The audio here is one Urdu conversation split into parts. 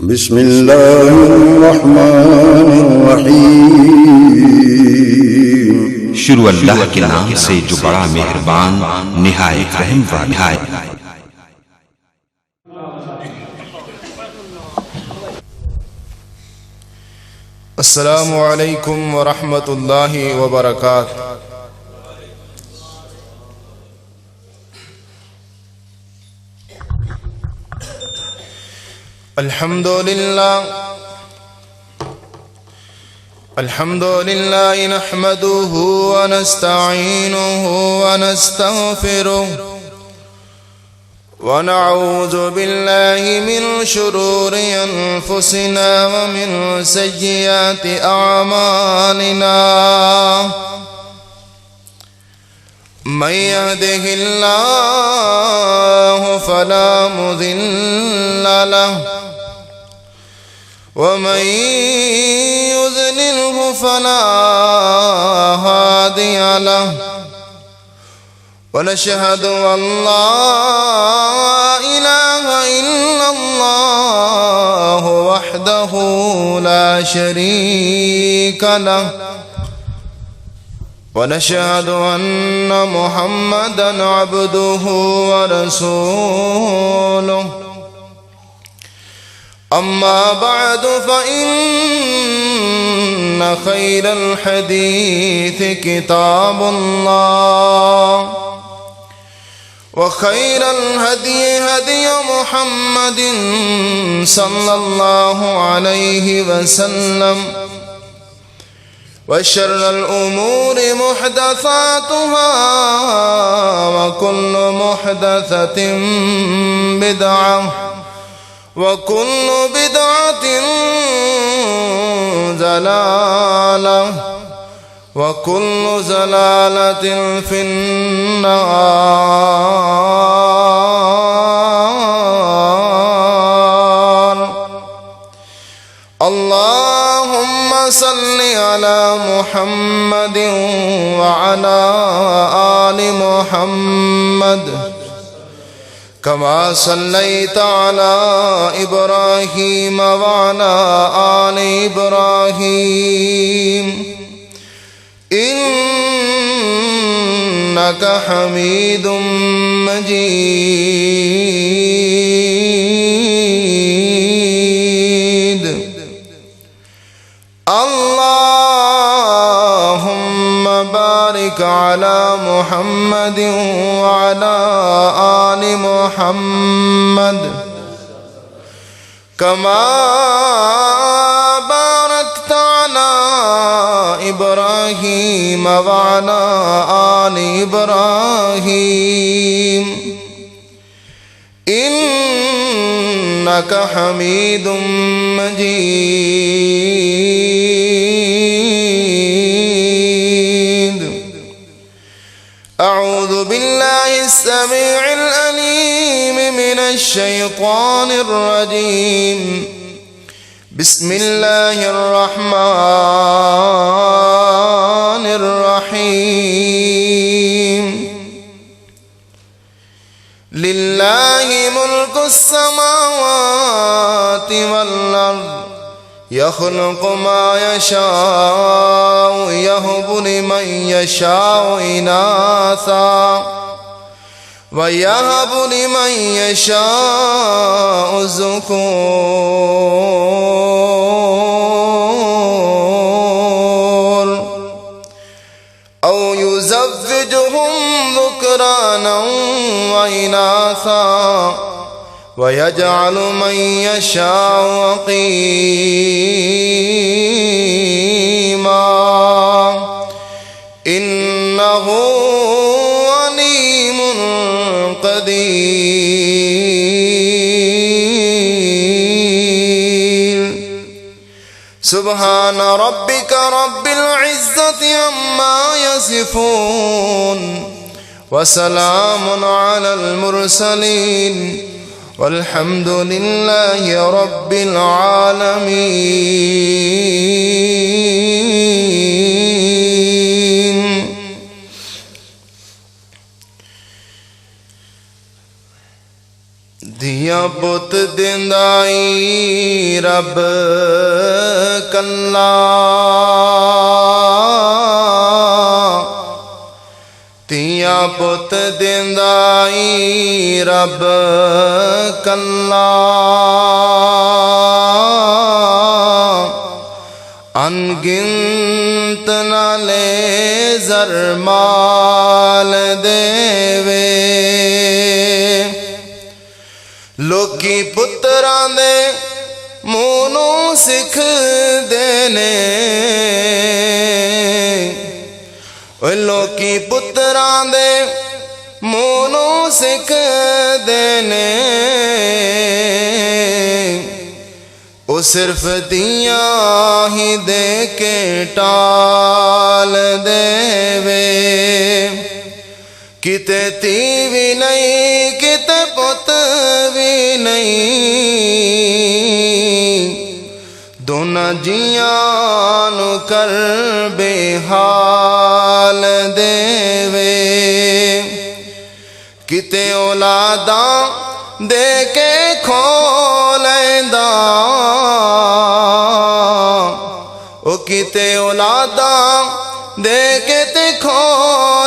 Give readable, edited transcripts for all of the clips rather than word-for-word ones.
بسم اللہ الرحمن الرحیم۔ شروع اللہ کے نام سے جو بڑا مہربان نہایت رحم والا ہے۔ السلام علیکم ورحمۃ اللہ وبرکاتہ۔ الحمد للہ نحمده ونستعینه ونستغفره ونعوذ باللہ من شرور انفسنا ومن سیئات اعمالنا، من يهده الله فلا مضل له ومن يضلله فلا هادي له، ونشهد أن لا إله إلا الله وحده لا شريك له، ونشهد أن محمدًا عبده ورسوله، أما بعد فإن خير الحديث كتاب الله، وخير الهدي هدي محمد صلى الله عليه وسلم، وشر الأمور محدثاتها وكل محدثة بدعة وكل بدعة ضلالة وكل ضلالة في النار۔ اللهم صل على محمد وعلى آل محمد كما صليت على إبراهيم وعلى آل إبراهيم إنك حميد مجيد۔ اللهم بارك على محمد وعلى آل محمد كما باركت على إبراهيم وعلى آل إبراهيم إنك حميد مجيد۔ أعوذ بالله السميع العليم من الشيطان الرجيم، بسم الله الرحمن الرحيم۔ لله ملك السماوات والأرض، يخلق ما يشاء، يهب لمن يشاء إناثا ويهب لمن يشاء الذكور أو يزوجهم ذكرانا وإناثا ويجعل من يشاء عقيما، إنه عليم قدير۔ سبحان ربك رب العزة عما يصفون، وسلام على المرسلين، والحمد لله رب العالمين۔ ਧੀਆਂ ਪੁੱਤ ਦਿੰਦਾਈ ਰੱਬ ਕੱਲਾ, ਧੀਆਂ ਪੁੱਤ ਦਿੰਦਾਈ ਰੱਬ ਕੱਲਾ। ਅਣਗਿਣਤ ਨਾਲੇ ਜ਼ਰ ਮਾਲ ਦੇਵੇ, ਲੋਕੀ ਪੁੱਤਰਾਂ ਦੇ ਮੂੰਹ ਨੂੰ ਸਿੱਖਦੇ ਨੇ, ਓਏ ਲੋਕੀ ਪੁੱਤਰਾਂ ਦੇ ਮੂੰਹ ਨੂੰ ਸਿੱਖਦੇ ਨੇ, ਉਹ ਸਿਰਫ ਧੀਆਂ ਹੀ ਦੇ ਕੇ ਟਾਲ ਦੇਵੇ। ਕਿਤੇ ਧੀ ਵੀ ਨਹੀਂ ਕਿਤੇ ਪੁੱਤ ਵੀ ਨਹੀਂ, ਦੋਨਾਂ ਜੀਆਂ ਨੂੰ ਕਰ ਬੇਹਾਲ ਦੇਵੇ। ਕਿਤੇ ਔਲਾਦਾਂ ਦੇ ਕੇ ਖੋ ਲੈਂਦਾ, ਉਹ ਕਿਤੇ ਔਲਾਦਾਂ ਦੇ ਕੇ ਤੇ ਖੋ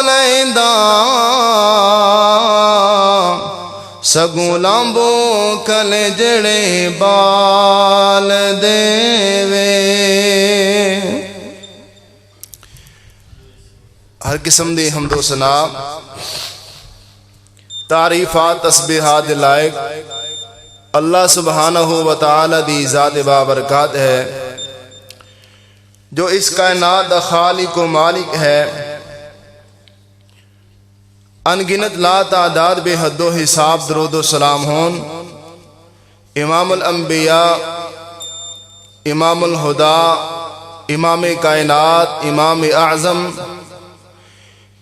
ਲੈਂਦਾ, ਸਗੋਂ ਲਾਂਬੋ ਕਲੇ ਜਿਹੜੇ ਬਾਲ ਦੇਵੇ। ہر قسم دی حمد و ثنا تعریفات تسبیحات دے لائق اللہ سبحانہ و تعالی دی ذات بابرکات ہے، جو اس کائنات دا خالق و مالک ہے۔ انگنت لا تعداد بے حد و حساب درود و سلام ہون امام الانبیاء، امام الہدا، امام کائنات، امام اعظم،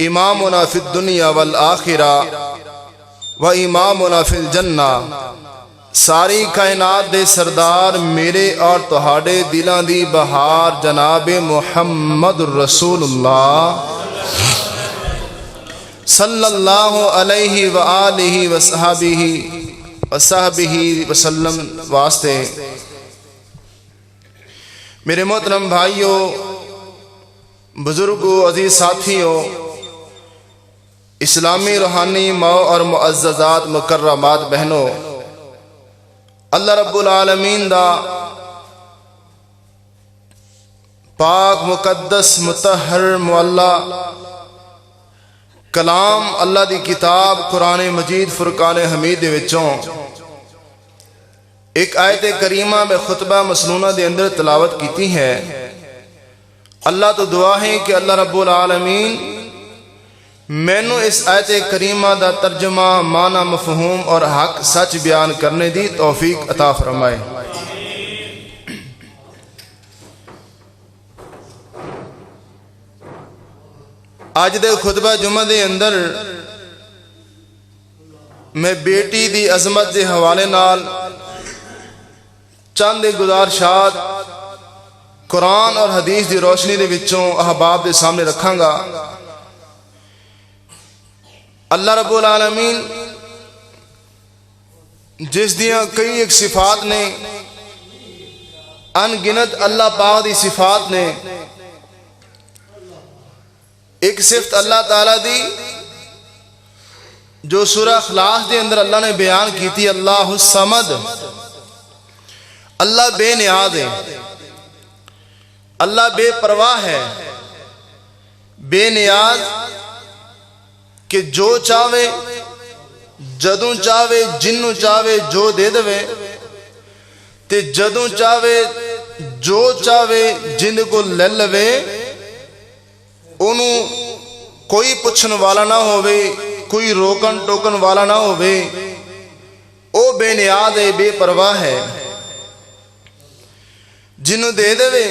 امامنا فی الدنیا والآخرہ و امامنا فی الجنہ، ساری کائنات دے سردار میرے اور تہاڈے دلاں دی بہار جناب محمد رسول اللہ صلی اللہ علیہ وآلہ وصحبہ وسلم واسطے۔ میرے محترم بھائیوں، بزرگوں، عزیز ساتھیوں، اسلامی روحانی ماؤں اور معززات مکرمات بہنوں، اللہ رب العالمین دا پاک مقدس مطہر معلا کلام اللہ دی کتاب قرآن مجید فرقان حمید دے وچوں ایک آیت کریمہ میں خطبہ مسنونہ دے اندر تلاوت کیتی ہے۔ اللہ تو دعا ہے کہ اللہ رب العالمین مینوں اس آیت کریمہ دا ترجمہ، معنی، مفہوم اور حق سچ بیان کرنے دی توفیق عطا فرمائے۔ آج دے خطبہ جمعہ دے اندر میں بیٹی دی عظمت دے حوالے نال چند گزارشات قرآن اور حدیث دی روشنی دے وچوں احباب دے سامنے رکھاں گا۔ اللہ رب العالمین جس دیاں کئی ایک صفات نے، ان گنت اللہ پاک دی صفات نے، ایک صفت اللہ تعالیٰ دی جو سورہ اخلاص دے اندر اللہ نے بیان کی تھی، اللہ الصمد، اللہ بے نیاز ہے، اللہ بے پرواہ ہے، بے نیاز کہ جو چاہے جدوں چاہے جنوں چاہے جو دے دوے، تے جدوں چاہے جو چاہے جن کو لے لوے، انہوں کوئی پچھن والا نہ ہوئے، کوئی روکن ٹوکن والا نہ ہوئے، او بے نیاز ہے، بے پرواہ ہے، جنوں دے دوے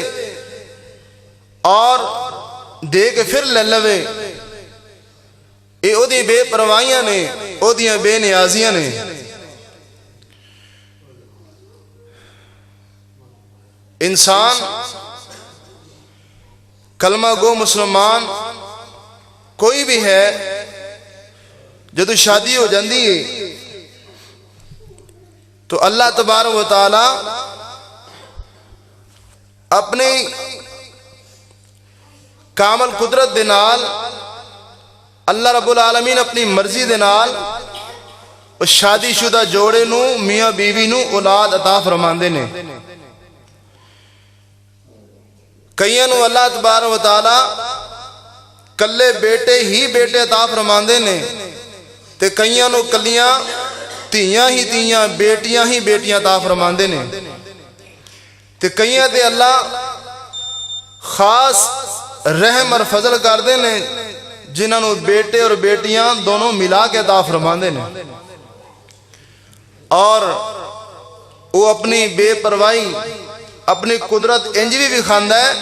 اور دے کے پھر لے لوے، اے او دی بے پرواہیاں نے، او دیاں بے نیازیاں نے۔ انسان کلمہ گو مسلمان کوئی بھی ہے، جدو شادی ہو جاندی ہے تو اللہ تبارک و تعالی اپنی کامل قدرت دے نال اللہ رب العالمین اپنی مرضی دے نال شادی شدہ جوڑے نو میاں بیوی نو اولاد عطا فرماندے نے. کئیاں نو اللہ تبارک و تعالی کلے بیٹے ہی بیٹے عطا فرماندے نے تے کئیاں نو کلیاں تیاں ہی تیاں بیٹیاں ہی بیٹیاں عطا فرماندے نے تے کئیاں تے اللہ خاص رحم اور فضل کردے نے جنہاں نو بیٹے اور بیٹیاں دونوں ملا کے عطا فرماندے نے. اور وہ اپنی بے پرواہی اپنی قدرت انج بھی دکھاندا ہے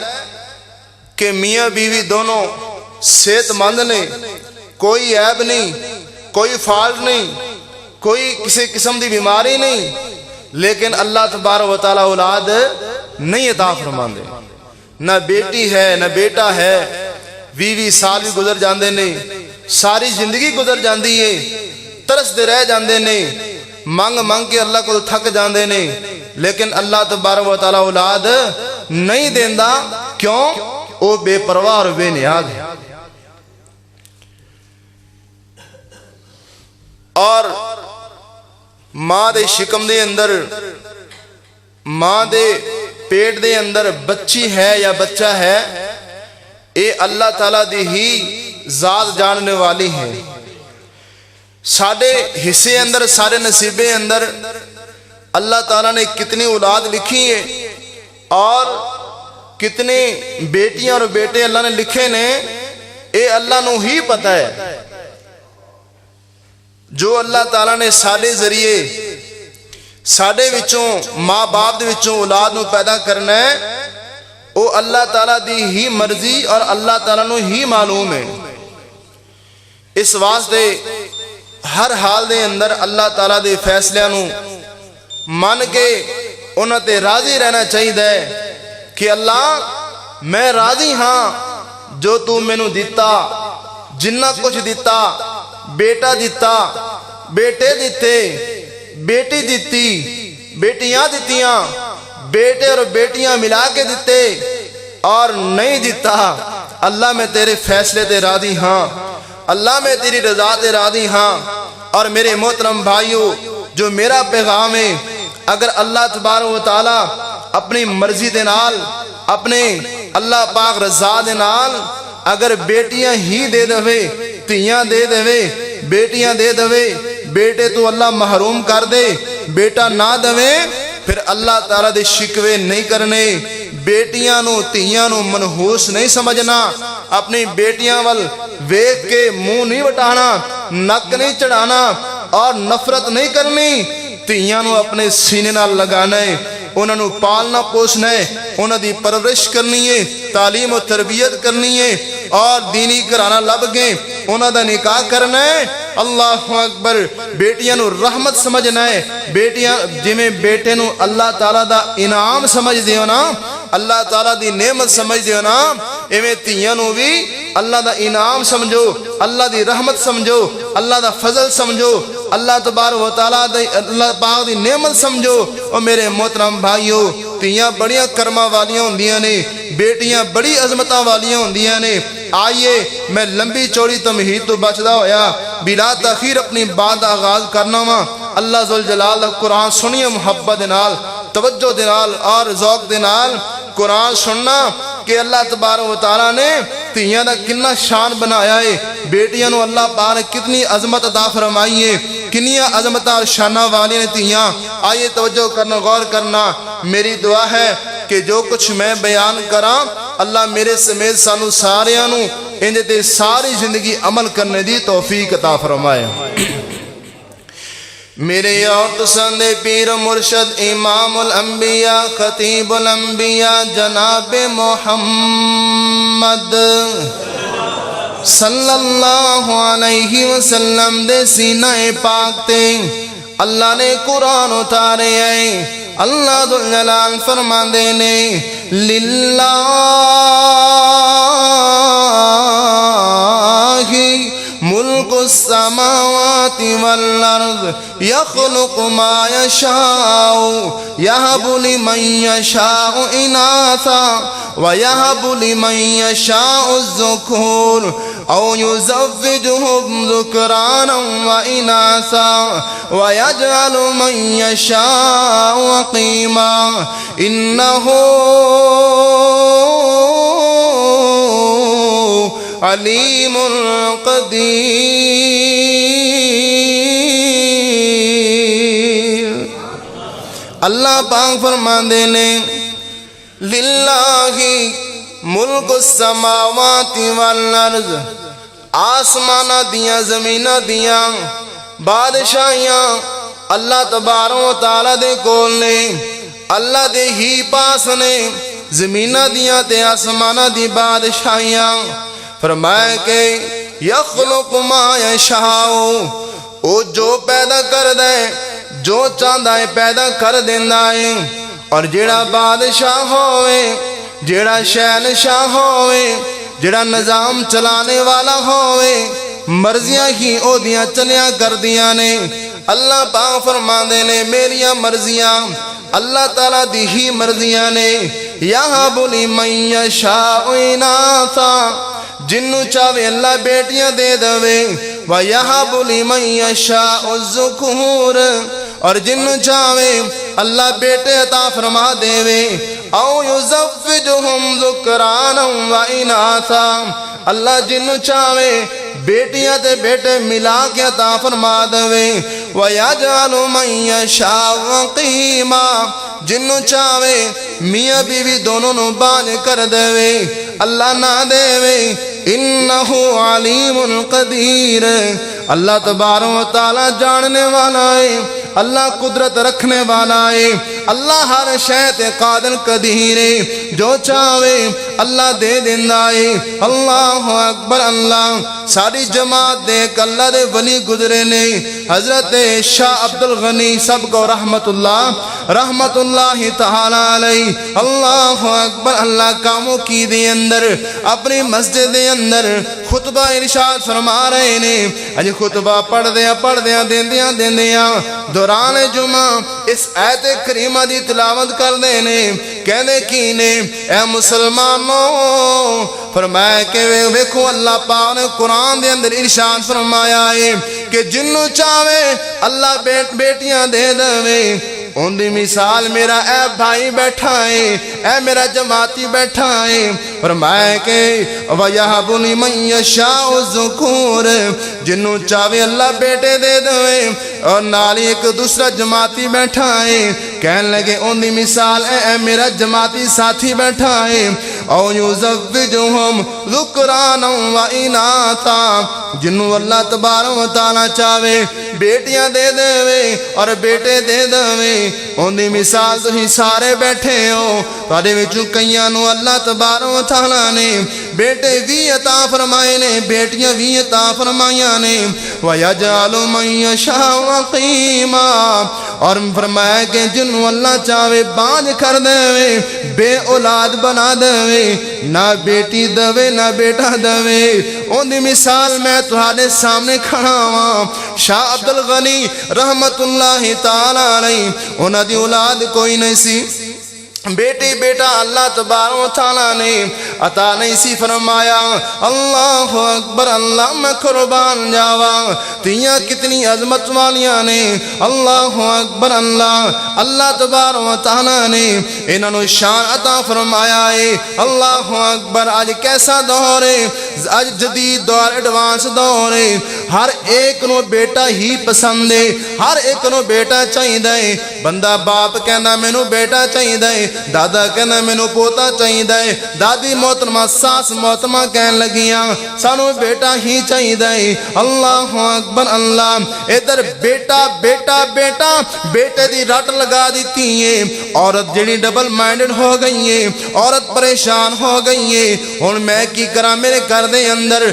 کہ میاں بیوی دونوں صحت مند نے, کوئی عیب نہیں, کوئی فالٹ نہیں, کوئی کسی قسم دی بیماری نہیں, لیکن اللہ تبارک و تعالی اولاد نہیں عطا فرماندے. نہ بیٹی ہے نہ بیٹا ہے, 20 سال بھی گزر جاندے نے, ساری زندگی گزر جاندی ہے, ترس دے رہ جاندے نے, مانگ مانگ کے اللہ کو تھک جاندے نے, لیکن اللہ تبارک و تعالی اولاد نہیں دیندا. کیوں؟ وہ بے پرواہ اور بے نیاز ہے. اور ماں دے شکم دے اندر, ماں دے پیٹ دے اندر بچی ہے یا بچہ ہے, اے اللہ تعالیٰ دی ہی ذات جاننے والی ہے. سارے حصے اندر, سارے نصیبے اندر اللہ تعالیٰ نے کتنی اولاد لکھی ہے اور کتنی بیٹیاں اور بیٹے اللہ نے لکھے نے, اے اللہ نو ہی پتہ ہے. جو اللہ تعالیٰ نے سارے ذریعے ساڈے وچوں ماں باپ دے وچوں اولاد نو پیدا کرنا ہے, وہ اللہ تعالیٰ دی ہی مرضی اور اللہ تعالیٰ نو ہی معلوم ہے. اس واسطے ہر حال دے اندر اللہ تعالیٰ دے فیصلے نو من کے انہاں تے راضی رہنا چاہیے کہ اللہ میں راضی ہاں جو تو مینوں دیتا, جنہ کچھ دیتا, بیٹا دیتا, بیٹے دیتے, بیٹی دیتی, بیٹیاں دیتیاں, بیٹے اور بیٹیاں ملا کے دیتے اور نہیں دیتا. اللہ میں تیرے فیصلے تے راضی ہاں, اللہ میں تیری رضا تے راضی ہاں. اور میرے محترم بھائیو, جو میرا پیغام ہے, اگر اللہ تبارک و تعالی اپنی مرضی دے نال, اپنے اللہ پاک رضا دے نال اگر بیٹیاں ہی دے دوے, تیاں دے دوے, بیٹیاں دے دوے, بیٹے تو اللہ محروم کر دے, بیٹا نہ دوے, پھر اللہ تعالیٰ دے شکوے نہیں کرنے, بیٹیاں نو تیاں نو منحوس نہیں سمجھنا, اپنی بیٹیاں ول ویکھ کے منہ نہیں وٹانا, نک نہیں چڑھانا اور نفرت نہیں کرنی. تیاں نو اپنے سینے نال لگانا ہے, انہاں نو پالنا پوسنا ہے, انہاں دی پرورش کرنی ہے, تعلیم و تربیت کرنی ہے, اور دینی گھرانہ لب گئے انہاں دا نکاح کرنا ہے. اللہ اکبر. بیٹیاں نو رحمت سمجھنا ہے, بیٹیاں جویں بیٹے نو اللہ تعالیٰ دا انعام سمجھ دیو نا, اللہ تعالیٰ دی نعمت سمجھ دیو نا, ایویں تیاں نو بھی اللہ دا انعام سمجھو, اللہ دی رحمت سمجھو, اللہ دا فضل سمجھو, اللہ تبارک و تعالیٰ دی اللہ پاک دی نعمت سمجھو. اور میرے محترم بھائیو, تیاں بڑیاں کرما والیاں ہوندیاں نے, بیٹیاں بڑی عظمتاں والیاں ہوندیاں نے. آئیے میں لمبی چوڑی تمہید تو بچدا ہویا بلا تاخیر اپنی بات آغاز کرنا وا. اللہ ذوالجلال دا قرآن سنیے محبت دے نال, توجہ دے نال اور ذوق دے نال. قرآن سننا کہ اللہ تبارک و تعالیٰ نے تیاں دا کتنا شان بنایا ہے, بیٹیاں نو اللہ پاک نے کتنی عظمت عطا فرمائی ہے, کنیاں عظمت اور شانہ والی نے تیاں. آئیے توجہ کرنا, غور کرنا. میری دعا ہے کہ جو کچھ میں بیان کراں اللہ میرے سمیت سانو ساریاں نو اندے تے ساری زندگی عمل کرنے دی توفیق عطا فرمائے. میرے اور پسند پیر مرشد امام الانبیاء خطیب الانبیاء جناب محمد صلی اللہ علیہ وسلم دے سینہ پاک تے اللہ نے قرآن اتارے ہیں. اللہ ذوالجلال فرماندے نے للہ ملک ملک السماوات والارض یخلق ما یشاء یہب لمن یشاء اناثا ویہب لمن یشاء الذکور او یزوجہم ذکرانا واناثا ویجعل من یشاء عقیما انہ علیم قدیر۔ اللہ پاک فرماندے نے للہ ملک السماوات والارض، آسمانہ دیاں زمینہ دیاں بادشاہیاں اللہ تبارک و تعالیٰ دے کول نے، اللہ دے ہی پاس نے، زمینہ دیاں تے آسمانہ دی بادشاہیاں۔ فرمایا کہ یخلق ما یشاء، او جو پیدا کر دے جو چاہتا ہے پیدا کر دینا ہے، اور جیڑا بادشاہ ہوئے، جیڑا شہنشاہ ہوئے، جیڑا نظام چلانے والا ہوئے، مرضیاں ہی او دیاں چلیاں کر دیاں نے۔ اللہ پاک فرما دے نے میریاں مرضیاں اللہ تعالیٰ دی ہی مرضیاں نے۔ یہب لمن یشاء اناثا، جنوں چاہے اللہ بیٹیاں دے دوے، وَيَهَبُ لِمَن يَشَاءُ الذُّكُورَ، اور جنوں چاہے اللہ بیٹے عطا فرما دے، او یزوجہم ذکرانا واناثا، اللہ جنوں چاہے بیٹیاں تے بیٹے ملا کے عطا فرما دے، وَيَجْعَلُ مَن يَشَاءُ عَقِیمًا، جنوں چاہے میاں بیوی دونوں نو بانج کر دے، اللہ نہ دے، انہو علیم قدیر، اللہ تبارک و تعالیٰ جاننے والا ہے، اللہ قدرت رکھنے والا ہے، اللہ ہر شے تے قادر قدیر ہے، جو چاہے اللہ دے دینا ہے۔ اللہ اکبر۔ اللہ ساری جماعت دیکھ اللہ دے ولی گزرے نے، حضرت شاہ عبدالغنی سب کو رحمت اللہ تعالیٰ علیہ۔ اللہ اکبر۔ اللہ کاموں کی دے اندر اپنی مسجد دے اندر خطبہ ارشاد فرما رہے نے، اج خطبہ پڑھ دیاں دیندیاں دوران جمعہ اس آیت کریمہ دی تلاوت کر دینے، کہنے کی نے اے مسلمانوں، فرمایا کہ ویکھو اللہ پاک نے قرآن دے اندر ارشاد فرمایا ہے کہ جنوں چاہے اللہ بیٹیاں دے دوے، ان دی مثال میرا اے بھائی بیٹھا ہے، اے میرا جماعتی بیٹھا ہے۔ فرمایا کہ وَيَهَبُ لِمَن يَشَاءُ الذُّكُورَ، جنوں چاہے اللہ بیٹے دے دوے، اور نالی ایک دوسرا جماعتی بیٹھا ہے، کہنے لگے ان دی مثال اے میرا جماعتی ساتھی بیٹھا ہے۔ او یزوجہم ذکرانا واناثا، جنوں اللہ تبارک و تعالیٰ چاہے بیٹیاں دے دے اور بیٹے دے دے، ان دی مثال تسی سارے بیٹھے ہو، تواڈے وچوں کئیاں نو اللہ تبارک و تعالیٰ نے بیٹے بھی عطا فرمائے نے، بیٹیاں بھی عطا فرمائیاں نے۔ وَيَجْعَلُ مَن يَشَاءُ عَقِیمًا، اور فرمایا کہ جنوں اللہ چاہے بانج کر دے، بے اولاد بنا دے، نہ بیٹی دے نہ بیٹا دے۔ ان دی مثال میں تہاڈے سامنے کھڑا ہاں، شاہ عبدالغنی رحمت اللہ تعالیٰ علیہ، انہاں دی اولاد کوئی نہیں سی، بیٹا اللہ تبارک و تعالیٰ نے عطا نہیں سی فرمایا۔ اللہ اکبر۔ اللہ میں قربان جاوا، تیاں کتنی عظمت والیاں نے۔ اللہ اکبر۔ اللہ تبارک و تعالیٰ نے انہوں نے شان عطا فرمایا ہے۔ اللہ اکبر۔ آج کیسا دور ہے، آج جدید دور، ایڈوانس دور ہے، ہر ایک نو بیٹا ہی پسند ہے، ہر ایک نو بیٹا چاہیے، بندہ باپ کہنا مینوں بیٹا چاہیے، دادا کہنا مینوں پوتا چاہیے، دادی محترمہ ساس محترمہ کہن لگیاں سانو بیٹا ہی چاہیے۔ اللہ اکبر۔ اللہ ادھر بیٹا بیٹا بیٹا بیٹے دی رٹ لگا دیتی ہے، عورت جڑی ڈبل مائنڈڈ ہو گئی ہے، عورت پریشان ہو گئی ہے، ہن میں کی کراں، میرے گھر دے اندر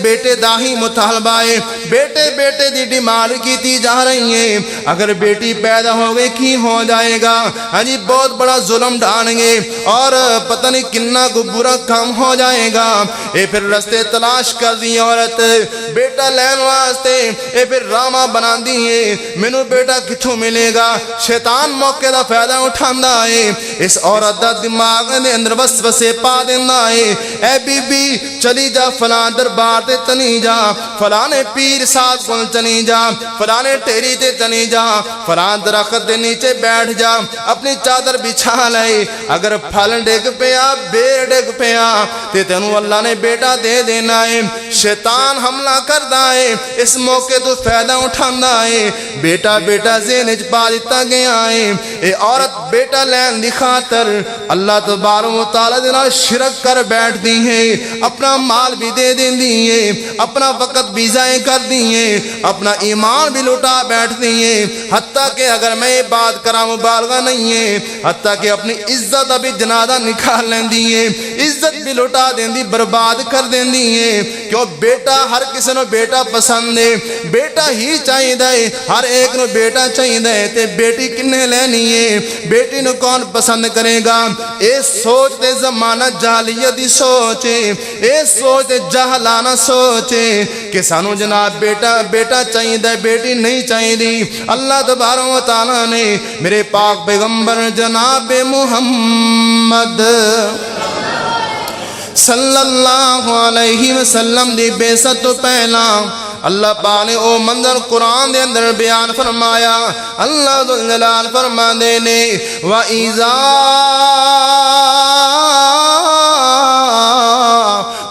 بیٹے دا ہی مطالبہ ہے، بیٹے دی ڈیمانڈ کیتی جا رہی ہے، اگر بیٹی پیدا ہو گئی کی ہو جائے گا؟ ہاں جی، بہت بڑا ظلم ڈھائیں گے، اور پتہ نہیں کتنا کتنا کو برا کام ہو جائے گا. اے پھر رستے تلاش کر دی عورت بیٹا لین واسطے. اے پھر ڈرامہ بنا دیے مینوں بیٹا کتھوں ملے گا. شیطان موقع دا فائدہ اٹھاندا ہے. اس عورت دا دماغ دے اندر وسوسے پا دیندا ہے. اے بی بی چلی جا فلاں دربار تے چلی جا, فلانے پیر صاحب کول چلی جا, فلانے ٹیری تے چلی جا, فلاں درخت دے نیچے بیٹھ جا, اپنی چادر بچھا لے. اگر پھل ڈگ پیا بیر ڈگ پیا تے تینوں اللہ نے بیٹا دے دینا ہے. شیطان حملہ کردا ہے, اس موقع تو فائدہ اٹھاندا ہے. بیٹا بیٹا ذہن وچ پا دتا گیا ہے. اے عورت بیٹا لین دی خاطر اللہ تبارک و تعالی دے نال شرک کر بیٹھدی ہے. اپنا مال بھی دے دیندی ہے, اپنا وقت بھی ضائع کر دی ہے, اپنا ایمان بھی لٹا بیٹھدی ہے. حتیٰ کہ اگر میں یہ بات کراں مبالغہ نہیں ہے, حتیٰ کہ اپنی عزت ابھی جنازہ نکال لیندی ہے, عزت بھی لٹا دیندی, برباد کر دیندی ہے. کیوں بیٹا ہر کسی نو بیٹا پسند ہے, بیٹا ہی چاہیے ہے, ہر ایک نو بیٹا چاہیے ہے. تے بیٹی کنے لینی ہے, بیٹی نو کون پسند کرے گا؟ اے سوچ تے زمانہ جاہلیت دی سوچ ہے, اے سوچ تے جہلانہ سوچ ہے کہ سانو جناب بیٹا چاہیے ہے, بیٹی نہیں چاہیے دی. اللہ تبارک و تعالی نے میرے پاک پیغمبر جناب محمد صلی اللہ علیہ وسلم دی بعثت تو پہلا اللہ پاک نے او منظر قرآن دے اندر بیان فرمایا. اللہ ذوالجلال فرماندے نے وَإِذَا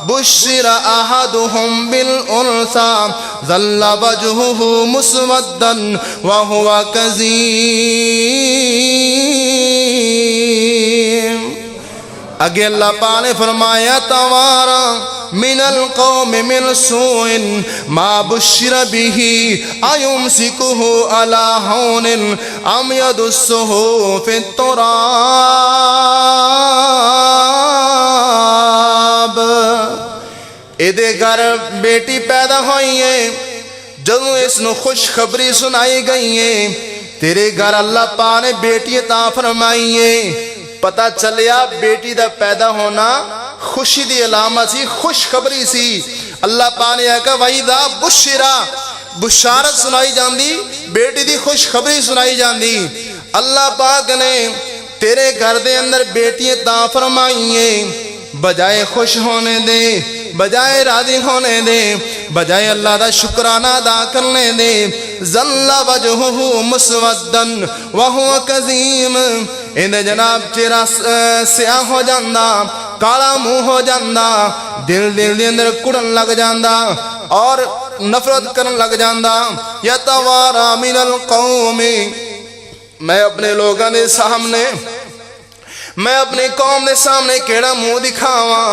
بُشِّرَ أَحَدُهُم بِالْأُنثَىٰ ظَلَّ وَجْهُهُ مُسْوَدًّا وَهُوَ كَظِيمٌ. اگے اللہ پاک نے فرمایا توارا من القوم من سوء ما بشر به ایمسکه علی ہون ام یدسه فی التراب. ایدے گھر بیٹی پیدا ہوئی ہے, جدوں اس نو خوشخبری سنائی گئی ہے, تیرے گھر اللہ پاک نے بیٹی عطا فرمائی ہے. پتہ چلیا بیٹی دا پیدا ہونا خوشی دی علامت سی, خوشخبری سی. اللہ پاک نے کہا وَإِذَا بُشِّرَ, بشارت سنائی جاندی, بیٹی دی خوشخبری سنائی جاندی. اللہ پاک نے تیرے گھر دے اندر بیٹی عطا فرمائی ہے, بجائے خوش ہونے دے, بجائے راضی ہونے دے, بجائے اللہ دا شکرانہ ادا کرنے دے, ظل وجہہ مسودًا وہو کظیم, اندے جناب چہرہ سیاہ ہو جاندہ, کالا منہ ہو جاندہ, دل دے اندر کڑن لگ جاندہ اور نفرت کرن لگ جاندہ. یتوارا من القوم, میں اپنے لوگوں دے سامنے, میں اپنی قوم دے سامنے کیڑا منہ دکھاواں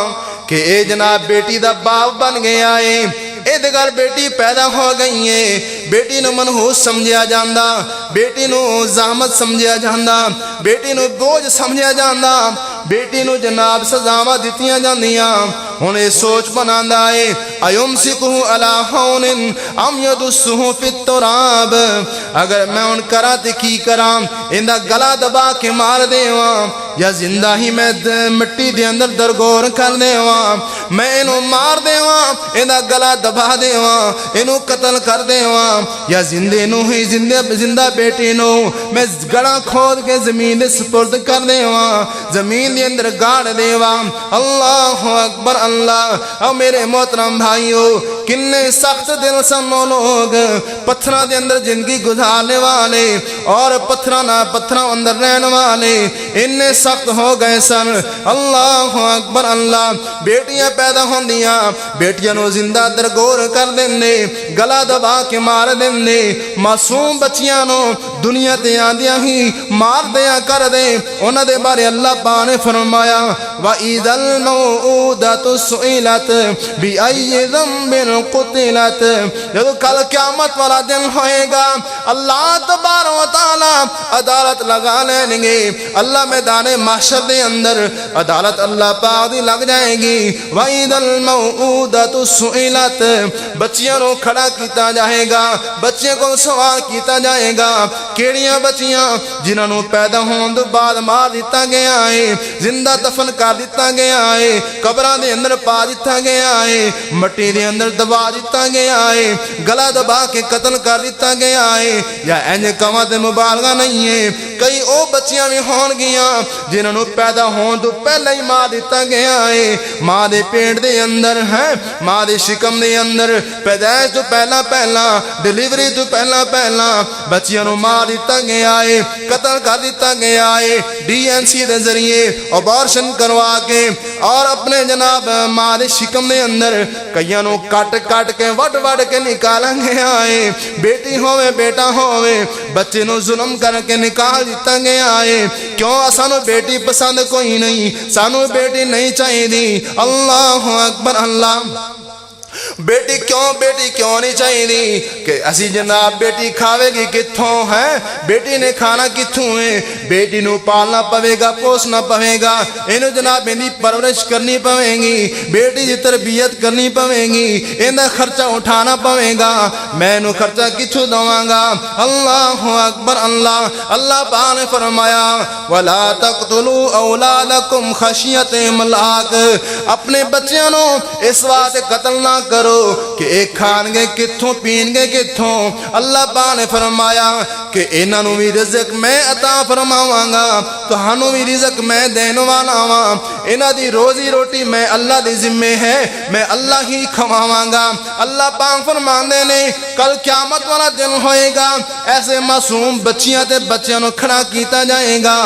کہ اے جناب بیٹی دا باپ بن گیا ہے. اے دگر بیٹی پیدا ہو گئی ہے, بیٹی نو منحوس سمجھیا جاندہ, بیٹی نو زحمت سمجھیا جاندہ, بیٹی نو بوجھ سمجھیا جاندہ, بیٹی نو جناب سزاواں دتیاں جاندیاں. ہن اے سوچ بناندا ہے ایمسکہ علی ہون ام یدسہ فی التراب, اگر میں ان کراں تے کی کراں, ایندا گلا دبا کے مار دیواں یا زندہ ہی میں مٹی دے اندر درگور کر دیواں, میں اینو مار دیواں, ایندا گلا دبا دیواں, اینو قتل کر دیواں, یا زندے نو ہی زندہ بیٹی نو میں گڑا کھود کے زمین دے سپرد کر دیواں, زمین دے اندر گاڑ دیواں. اللہ اکبر اللہ. او میرے محترم بھائیو, کنے سخت دل سن لوگ پتھراں دے اندر زندگی گزارنے والے اور پتھراں اندر رہنے والے اننے سخت ہو گئے سن. اللہ اکبر اللہ. بیٹیاں پیدا ہوندیاں, بیٹیاں نو زندہ درگور کر دیندے, گلا دبا کے مار دیندے, معصوم بچیاں نو دنیا تے آندیاں ہی مار دیا کر دے. انہاں دے بارے اللہ پاک نے فرمایا وَإِذَا الْمَوْءُودَةُ سُئِلَتْ بِأَيِّ ذَنبٍ قتلت، جب کل قیامت والا دن ہوئے گا اللہ تبارک و تعالی عدالت لگا لیں گے، اللہ میدان محشر دے اندر عدالت اللہ پاک دی لگ جائے گی۔ وَإِذَا الْمَوْءُودَةُ سُئِلَتْ، بچیاں نو کھڑا کیتا جائے گا، بچے کو سوال کیتا جائے گا، کیڑیاں بچیاں جنہاں نو پیدا ہون تو بعد مار دیتا گیا ہے، زندہ دفن کر دیتا گیا ہے، قبراں دے اندر پا دیتا گیا ہے، مٹی دے اندر دبا دیتا گیا ہے، گلا دبا کے قتل کر دیتا گیا ہے، یا اینج کما تے مبالغہ نہیں ہے، کئی او بچیاں بھی ہون گیاں جنہاں نو پیدا ہون تو پہلے ہی مار دیتا گیا ہے، ماں دے پیٹ دے اندر ہے، ماں دے شکم دے اندر پیدائش تو پہلا ڈیلیوری تو پہلا بچیاں نو مار دیتا گیا ہے، قتل کر دیتا گیا ہے، ڈی این سی دے ذریعے ابارشن کروا کے، اور اپنے جناب ماں دے شکم دے اندر کئیاں نو کٹ کے وڈ کے نکالا گیا ہے، بیٹی ہوئے بیٹا ہوئے بچے نو ظلم کر کے نکال دیتا گیا ہے۔ کیوں اسانو بیٹی پسند کوئی نہیں، سانو بیٹی نہیں چاہیے دی، اللہ اکبر اللہ۔ بیٹی کیوں نہیں چاہیے دی کہ اسی جناب بیٹی کھاوے گی کتھوں ہے، بیٹی نے کھانا کتھوں ہے، بیٹی نو پالنا پوے گا، پوسنا پوے گا، انہوں جناب اندی پرورش کرنی پوے گی، بیٹی دی تربیت کرنی پوے گی، اندہ خرچہ اٹھانا پوے گا، میں نو خرچہ کتھوں دواں گا۔ اللہ اکبر اللہ۔ اللہ پاک نے فرمایا وَلَا تَقْتُلُوا أَوْلَادَكُمْ خَشْيَةَ إِمْلَاقٍ، اپنے بچیاں نو اس واسطے قتل نہ کرو کہ ایک کھان گے کتھوں پین گے کتھوں۔ اللہ پاک نے فرمایا کہ انہاں نو بھی رزق میں عطا فرماواں گا، تہانوں بھی رزق میں دین والا ہاں، انہاں دی روزی روٹی میں اللہ دی ذمہ ہے، میں اللہ ہی کھواواں گا۔ اللہ پاک فرماندے نے کل قیامت والا دن ہوئے گا، ایسے معصوم بچیاں تے بچیاں نو کھڑا کیتا جائے گا،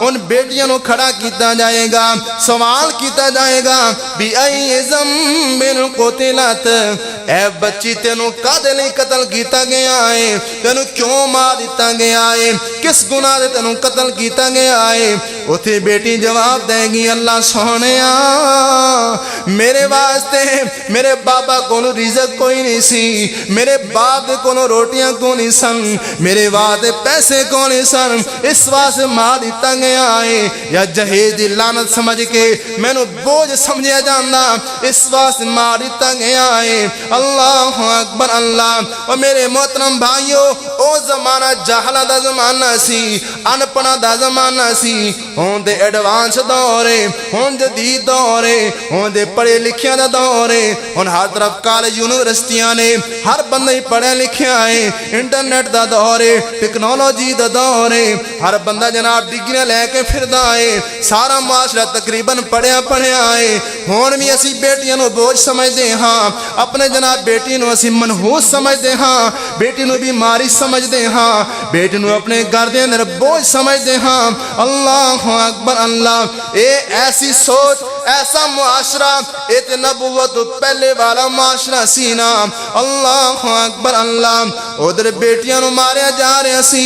ان بیٹیاں نو کھڑا کیتا جائے گا، سوال کیتا جائے گا بِأَيِّ ذَنبٍ قُتِلَتْ، اے بچی تینوں کدے لئی قتل کیتا گیا ہے، تینوں کیوں مار دیتا گیا ہے، کس گناہ دے تینوں قتل کیتا گیا ہے۔ اتھے بیٹی جواب دے گی اللہ سونیا میرے واسطے میرے بابا کونو رزق کوئی نہیں سی، میرے باپ دے کونو روٹیاں کو نہیں سن، میرے واسطے پیسے کو نہیں سن، اس واسطے مار دیتا گیا ہے، یا جہیز دی لعنت سمجھ کے میں نو بوجھ سمجھیا جاندہ اس واسطے مار دیتا گیا ہے۔ اللہ اکبر اللہ۔ اور میرے محترم بھائیو، او زمانہ جہلہ دا زمانہ سی، انپڑھا دا زمانہ سی، ہون دے ایڈوانس دورے، ہون جدید دورے، ہون دے پڑھے لکھیاں دا دورے، ہون ہر طرف کالج یونیورسٹیاں نے، ہر بندہ پڑھے لکھیا ہے، انٹرنیٹ دا دورے، ٹیکنالوجی دا دورے، ہر بندہ جناب ڈگریاں لے کے پھردا ہے، سارا معاشرہ تقریباً پڑھیا ہے۔ ہون بھی اسی بیٹیاں نو بوجھ سمجھ دے ہاں، اپنے جناب بیٹی نو اسی منحوس سمجھ دے ہاں، بیٹی نو بیماری سمجھ دے ہاں، بیٹی نو اپنے گھر دے اندر بوجھ سمجھ دے ہاں۔ اللہ اکبر اللہ۔ اے ایسی سوچ، ایسا معاشرہ، اے تے نبوت پہلے والا معاشرہ سینا۔ اللہ اکبر اللہ۔ ادھر بیٹیاں نو ماریا جا رہے سی،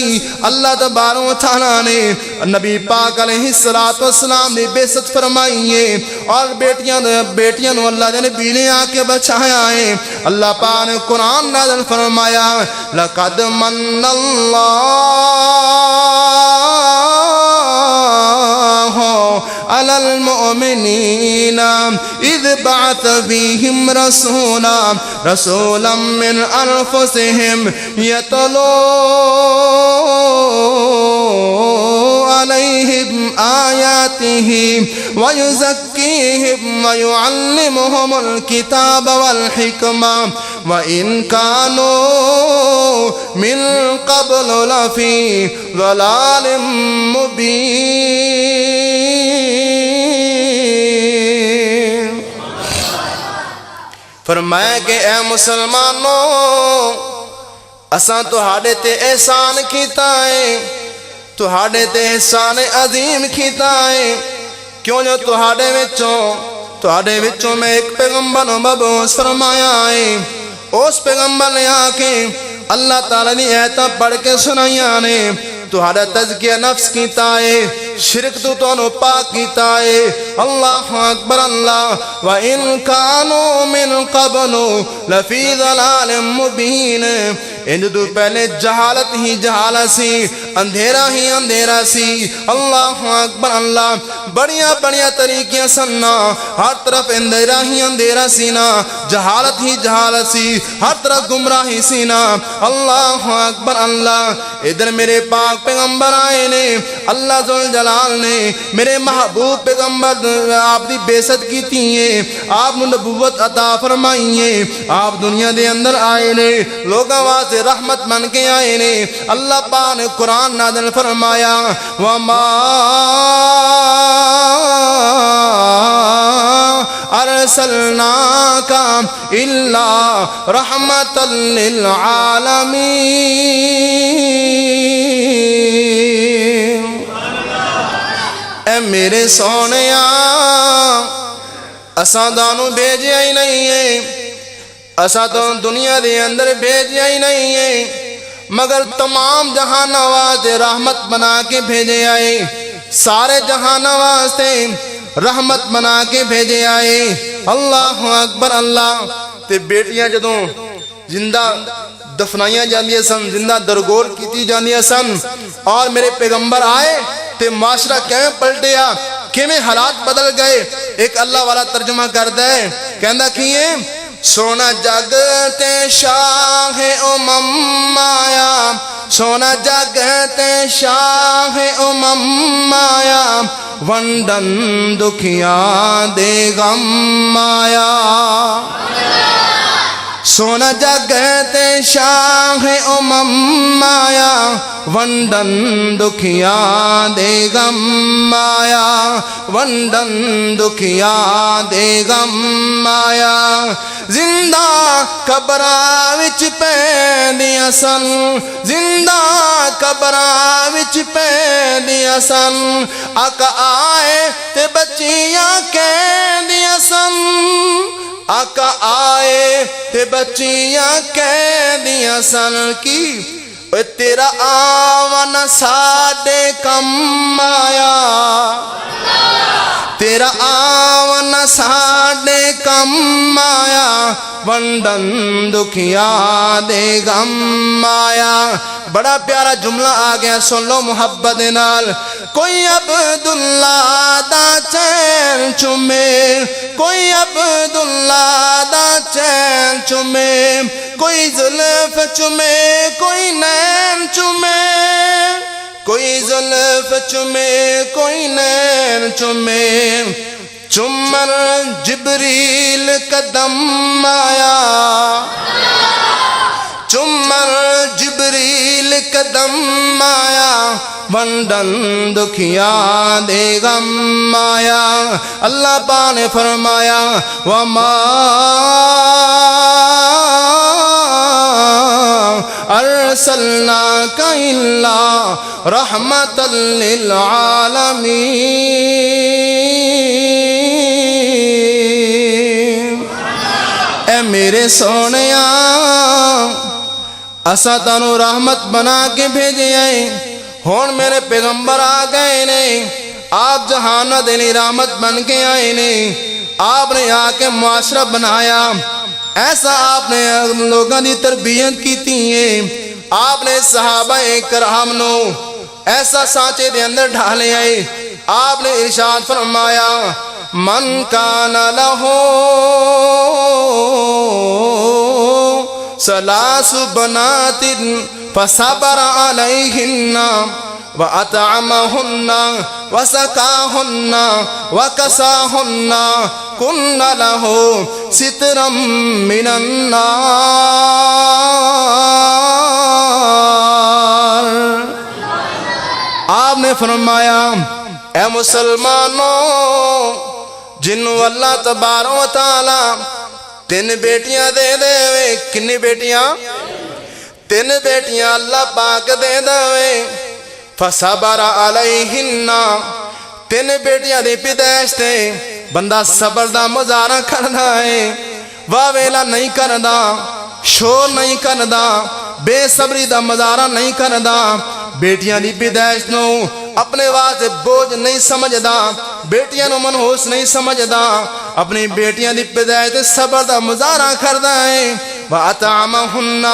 اللہ تبارک و تعالیٰ نے نبی پاک علیہ السلام نے بعثت فرمائی ہے، اور بیٹیاں نو اللہ نے نبی نے آ کے بچایا ہے۔ اللہ پاک نے قرآن نازل فرمایا لَقَدْ مَنَّ اللَّهُ عَلَى الْمُؤْمِنِينَ إِذْ بَعَثَ فِيهِمْ رَسُولًا مِّنْ أَنفُسِهِمْ يَتْلُو عَلَيْهِمْ آيَاتِهِ وَيُزَكِّيهِمْ وَيُعَلِّمُهُمُ الْكِتَابَ وَالْحِكْمَةَ وَإِنْ كَانُوا مِنْ قَبْلُ لَفِي ضَلَالٍ مُبِينٍ۔ فرمایا کہ اے مسلمانوں، اساں تہاڈے تے احسان کیتا ہے، تہاڈے تے احسان عظیم کیتا ہے، کیوں جو تہاڈے وچوں میں ایک پیغمبر مبعوث فرمایا ہے۔ اس پیغمبر نے آ کے اللہ تعالیٰ نے آیتاں پڑھ کے سنائیاں نے، تہاڈا تزکیہ نفس کیتا ہے شرک تو تانوں پاک کیتا ہے اللہ اکبر اللہ وَإِن كَانُوا مِن قَبْلُ لَفِي ضَلَالٍ مُبِينٍ ان تو پہلے جہالت ہی جہالت سی اندھیرا ہی اندھیرا سی اللہ اکبر اللہ بڑیاں بڑیاں طریقیاں سننا ہر طرف اندھیرا ہی اندھیرا سینا جہالت ہی جہالت سی ہر طرف گمراہی سینا اللہ اکبر اللہ ادھر میرے پاک پیغمبر آئے نے اللہ ذوالجلال نے میرے محبوب پیغمبر آپ دی بیست کی تھی آپ نبوت عطا فرمائی ہے آپ دنیا دے اندر آئے نے لوگاں واسطے رحمت بن کے آئے نے اللہ پاک نے قرآن نازل فرمایا وَمَا أَرْسَلْنَاكَ إِلَّا رَحْمَةً لِلْعَالَمِينَ اے میرے سونیا اساں دانوں بھیجیا ہی نہیں ہے اساں تو دنیا دے اندر بھیجیا ہی نہیں ہے مگر تمام جہان واسطے رحمت بنا کے بھیجے آئے سارے جہان واسطے رحمت بنا کے بھیجے آئے اللہ اکبر اللہ تے بیٹیاں جدوں زندہ دفنائیاں جاندیاں سن زندہ درگور کیتی جاندیاں سن اور میرے پیغمبر آئے تے معاشرہ کیویں پلٹیا کیویں حالات بدل گئے ایک اللہ والا ترجمہ کردا ہے کہندا کیے سونا جگ تے شاہ امم آیا سونا جگ تے شاہ امم آیا ونڈن دکھیاں دے غم آیا سونا جگ تے شاہ امم آیا ونڈن دکھیاں دے غم آیا ونڈن دکھیاں دے غم آیا زندہ قبراں وچ پیندیاں سن زندہ قبراں وچ پیندیاں سن آقا آئے تے بچیاں کہندیاں سن آقا آئے تے بچیاں کہندیاں سن کی اے تیرا آون ساڈے کم آیا تیرا آون ساڈے کم آیا ونڈن دکھیاں دے غم آیا بڑا پیارا جملہ آ گیا سن لو محبت نال کوئی عبداللہ دا چین چومے کوئی عبداللہ دا چین چومے کوئی زلف چومے کوئی نین چومے کوئی زلف چومے کوئی نین چومے چمر جبریل قدم آیا چمر جبریل قدم آیا ونڈن دکھیاں دے غم آیا اللہ پاک نے فرمایا وما ارسلناک الا رحمتا للعالمین اے میرے سونیا اساں تانوں رحمت بنا کے بھیجے آئے ہون میرے پیغمبر آ گئے نے آپ جہان دے لیے رحمت بن کے آئے نے آپ نے آ کے معاشرہ بنایا ایسا آپ نے لوگوں کی تربیت کی ہے آپ نے صحابہ کرام نو ایسا سانچے دے اندر ڈھالے آئے آپ نے ارشاد فرمایا من کان لہو ثلاث بنات فصبر علیہن وَأَطْعَمَهُنَّ وَسَقَاهُنَّ وَكَسَاهُنَّ كُنَّ لَهُ سِتْرًا مِّنَ النَّارِ آپ نے فرمایا اے مسلمانوں جنہوں اللہ تبارک و تعالی تین بیٹیاں دے دے کنی بیٹیاں تین بیٹیاں اللہ پاک دے دے فصبر علیہن تین بیٹیاں دی پیدائش تے بندہ صبر دا مظاہرہ کرنا ہے واویلا نہیں کردا شور نہیں کردا بے صبری دا مظاہرہ نہیں کردا بیٹیاں دی پیدائش نو اپنے واسطے بوجھ نہیں سمجھدا، بیٹیاں نو منحوس نہیں سمجھدا، اپنی بیٹیاں دی پیدائش تے صبر دا مظاہرہ کردا ہے۔ وَأَطْعَمَهُنَّ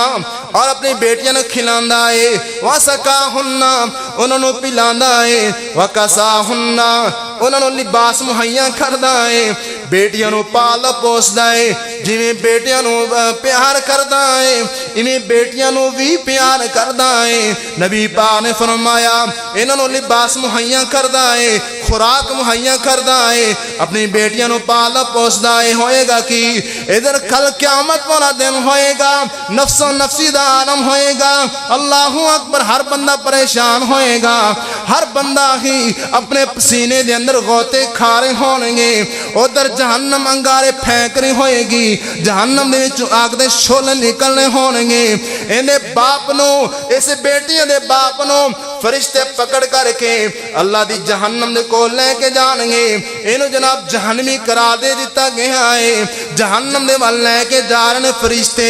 اور اپنی بیٹیاں نو کھلاندا ہے، وَسَقَاهُنَّ انہاں نو پلاندا ہے، وَكَسَاهُنَّ انہاں نو لباس مہیا کردا ہے، بیٹیاں نو پال پوسدا ہے، جویں بیٹیاں نو پیار کردا ہے ایویں بیٹیاں نو بھی پیار کردا ہے۔ نبی پاک نے فرمایا انہاں نو لباس مہیا کردا ہے، خوراک مہیا کردا ہے، اپنی بیٹیاں نو پال پوسدا ہے۔ ہوئے گا کہ ادھر کل قیامت والا دن ہوئے گا، نفس و نفسی دا عالم ہوئے گا، اللہ اکبر، ہر بندہ پریشان ہوئے گا، ہر بندہ ہی اپنے سینے دے اندر غوطے کھارے ہونیں گے، ادھر جہنم انگارے پھینک رہی ہوئے گی، جہنم دے وچوں آگ دے شولے نکلنے ہونیں گے۔ اندے باپ نو، اس بیٹیاں دے باپ نو فرشتے پکڑ کر کے اللہ دی جہنم دے کو لے کے جان گے، انہوں جناب جہنمی قرار دے دیتا گیا ہے، جہنم دے وال لے کے جا رہے فرشتے،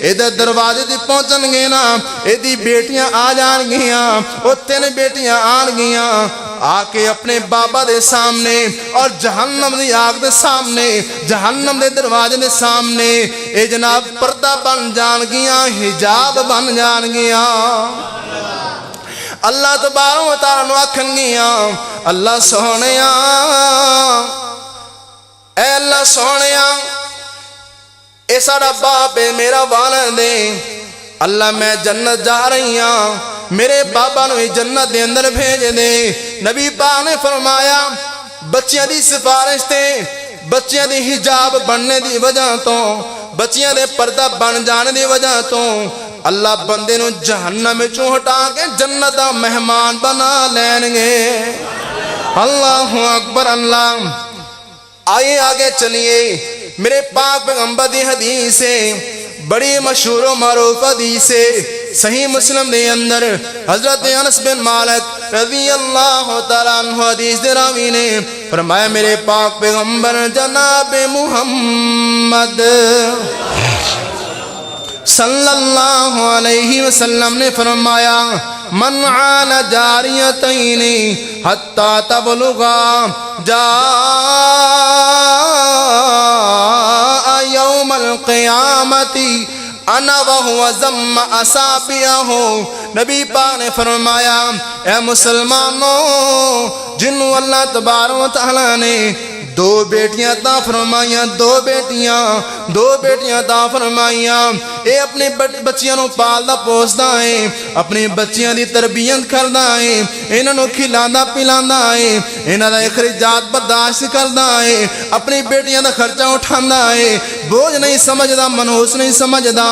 ادھر دروازے دی پہنچن گے نا، ادھی بیٹیاں آ جان گیا، او تین بیٹیاں آن گیا، آ کے اپنے بابا دے سامنے اور جہنم دی آگ دے سامنے، جہنم دے دروازے دے سامنے اے جناب پردہ بن جان گیا، حجاب بن جان گیا۔ اللہ تبارک و تعالیٰ نو آکھن گیا اللہ سونیا، اے اللہ سونیا، اے ساڑا باپ ہے میرا والد ہے، اللہ میں جنت جا رہی ہاں، میرے بابا نو جنت دے اندر بھیج دے۔ نبی پاک نے فرمایا بچیاں دی سفارش تے، بچیاں دی حجاب بننے دی وجہ تو، بچیاں دے پردہ بن جانے دی وجہ تو اللہ بندے نو جہنم میں ہٹا کے جنت دا مہمان بنا لین گے۔ اللہ اکبر اللہ۔ آئیے آگے چلیے، میرے پاک پیغمبر دی حدیث ہے، بڑی مشہور و معروف حدیث ہے، صحیح مسلم دے اندر حضرت انس بن مالک رضی اللہ تعالیٰ عنہ حدیث دے راوی نے فرمایا میرے پاک پیغمبر جناب محمد صلی اللہ علیہ وسلم نے فرمایا من عال جاریتین حتی تبلغا جاء یوم القیامتی انا وہو زم اصابعہ۔ نبی پاک نے فرمایا اے مسلمانوں، جنہوں اللہ تبارک و تعالیٰ نے دو بیٹیاں عطا فرمائیاں، دو بیٹیاں عطا فرمائیاں، اے اپنی بچیاں نو پالدا پوسدا ہے، اپنی بچیاں دی تربیت کردا ہے، انہاں نو کھلاندا پلاندا ہے، انہاں دا اخراجات برداشت کردا ہے، اپنی بیٹیاں دا خرچہ اٹھاندا ہے، بوجھ نہیں سمجھدا، منحوس نہیں سمجھدا،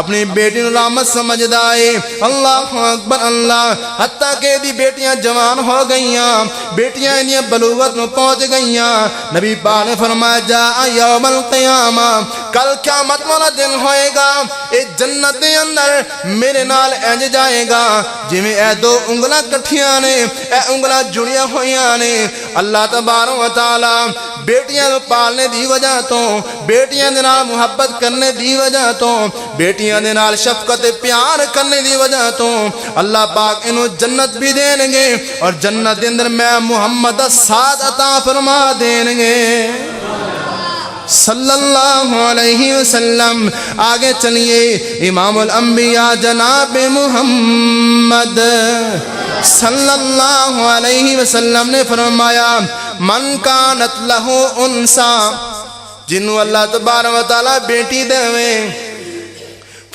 اپنی بیٹی نو لامت سمجھدا ہے۔ اللہ اکبر اللہ۔ حتیٰ کہ دی بیٹیاں جوان ہو گئیاں، بیٹیاں انہاں بلوغت نو پہنچ گئیاں، نبی پاک نے فرمایا جاء یوم القیامہ، کل قیامت والا دن ہوئے گا، اے جنت دے اندر میرے نال انج جائے گا جویں اے دو انگلاں کٹھیاں نے، اے انگلاں جڑیاں ہویاں نے۔ اللہ تبارک و تعالی بیٹیاں نو پالنے دی وجہ تو، بیٹیاں دے نال محبت کرنے دی وجہ تو، بیٹیاں دے نال شفقت پیار کرنے دی وجہ تو اللہ پاک انہوں جنت بھی دیں گے، اور جنت دے اندر میں محمد ساتھ عطا فرما دیں گے صلی اللہ علیہ وسلم۔ آگے چلیے، امام الانبیاء جناب محمد صلی اللہ علیہ وسلم نے فرمایا من کانت لہو انسا، جنہوں اللہ تبارک و تعالیٰ بیٹی دیں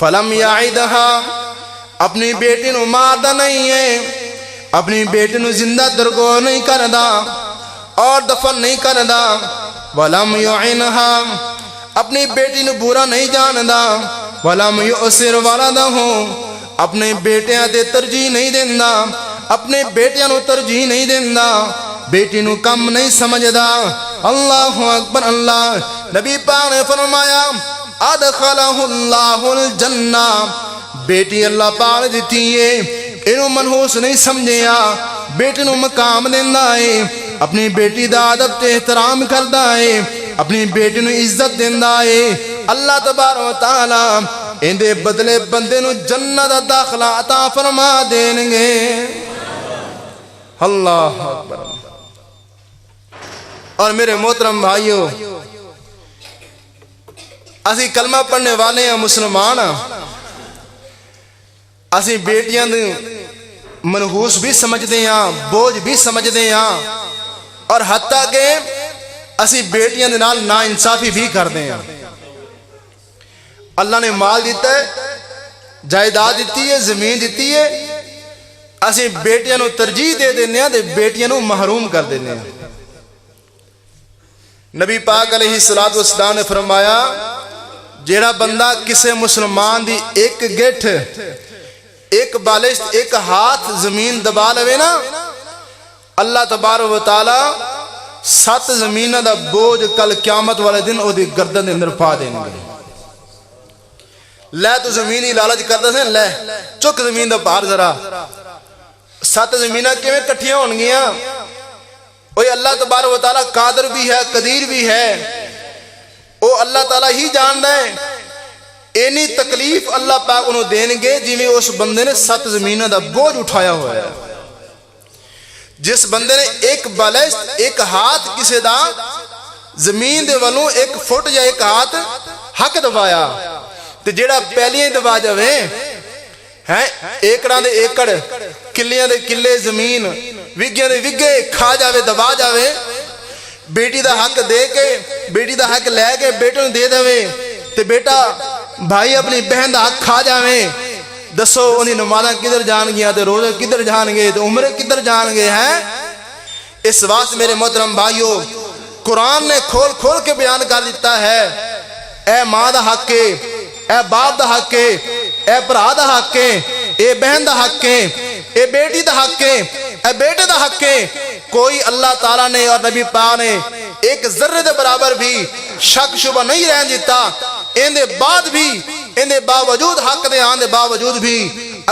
فلم یعیدہا، اپنی بیٹی نو ماردا نہیں ہے، اپنی بیٹی نو زندہ درگو نہیں کردا اور دفن نہیں کردا، ولم یعنہا، اپنی بیٹی نو برا نہیں جاندا، ولم یؤثر ولدہ، اپنے بیٹیاں تے ترجیح نہیں دیندا، اپنے بیٹیاں نو ترجیح نہیں دیندا، بیٹی نو کم نہیں سمجھدا۔ اللہ اکبر اللہ۔ نبی پاک نے فرمایا ادخلہ اللہ الجنہ، بیٹی اللہ پاک دیتی ہے، انہوں منحوس نہیں سمجھیا، بیٹی نو مقام دیندا ہے، اپنی بیٹی دا ادب تے احترام کردا ہے، اپنی بیٹی نو عزت دیندا ہے۔ اللہ تبارک و تعالی اندے بدلے بندے نو جنت دا داخلہ عطا فرما دین گے. اللہ اکبر. اور میرے محترم بھائیو، اسی کلمہ پڑھنے والے ہیں، مسلمان ہیں، اسی بیٹیاں منحوس بھی سمجھتے ہیں، بوجھ بھی سمجھتے ہیں، اور حتیٰ کہ اسی بیٹیاں دے نال نا انصافی بھی کرتے ہیں. اللہ نے مال دیتا ہے، جائیداد دیتی ہے، زمین دیتی ہے، اسی بیٹیاں نو ترجیح دے دینے ہیں تے بیٹیاں نو محروم کر دینے ہیں. نبی پاک علیہ السلام نے فرمایا جیڑا بندہ کسے مسلمان دی ایک گٹھ، ایک بالشت، ایک ہاتھ زمین دبا لوے نا، اللہ تبارک و تعالی 7 زمینہ دا بوجھ کل قیامت والے دن او دی گردن دے اندر پا دیں گے. لے تو زمین ہی لالچ کرتا سے، لے چک زمین دا بھار ذرا. 7 زمینہ کیویں کٹھیاں ہون گیاں؟ اوہ اللہ تبارک و تعالی قادر بھی ہے، قدیر بھی ہے، او اللہ تعالی ہی جان رہے ہیں. اینی تکلیف اللہ پاک انہوں دین گے جی میں اس بندے نے 7 زمینہ دا بوجھ اٹھایا ہوا ہے. جس بندے نے ایک بالشت، ایک ہاتھ کسے دا زمین دے والوں 1 فٹ یا 1 ہاتھ حق دبایا، تے جیڑا پہلیاں دبا جاوے ہیں ایکڑاں دے ایکڑ، کلیاں دے کلے زمین، وگیاں دے وگے کھا جاوے، دبا جاوے، بیٹی دا حق دے کے، بیٹی دا حق لے کے بیٹے نے دے دوے، تے بیٹا بھائی اپنی بہن دا حق کھا جاوے، دسو انہیں نمازاں کدھر جان گیا، تے روزے کدھر جان گئے، تے عمرے کدھر جان گئے ہیں. اس واسطے میرے محترم بھائیو، قرآن نے کھول کھول کے بیان کر دیتا ہے، اے ماں دا حق ہے، اے باپ دا حق ہے، اے بھرا دا حق ہے، اے بہن دا حق ہے، اے بیٹی دا حق ہے، اے بیٹے دا حق ہے. کوئی اللہ تعالیٰ نے اور نبی پاک نے ایک ذرے دے برابر بھی شک شبہ نہیں رہن دیتا. ان دے بعد بھی، ان دے باوجود حق دے آن دے باوجود بھی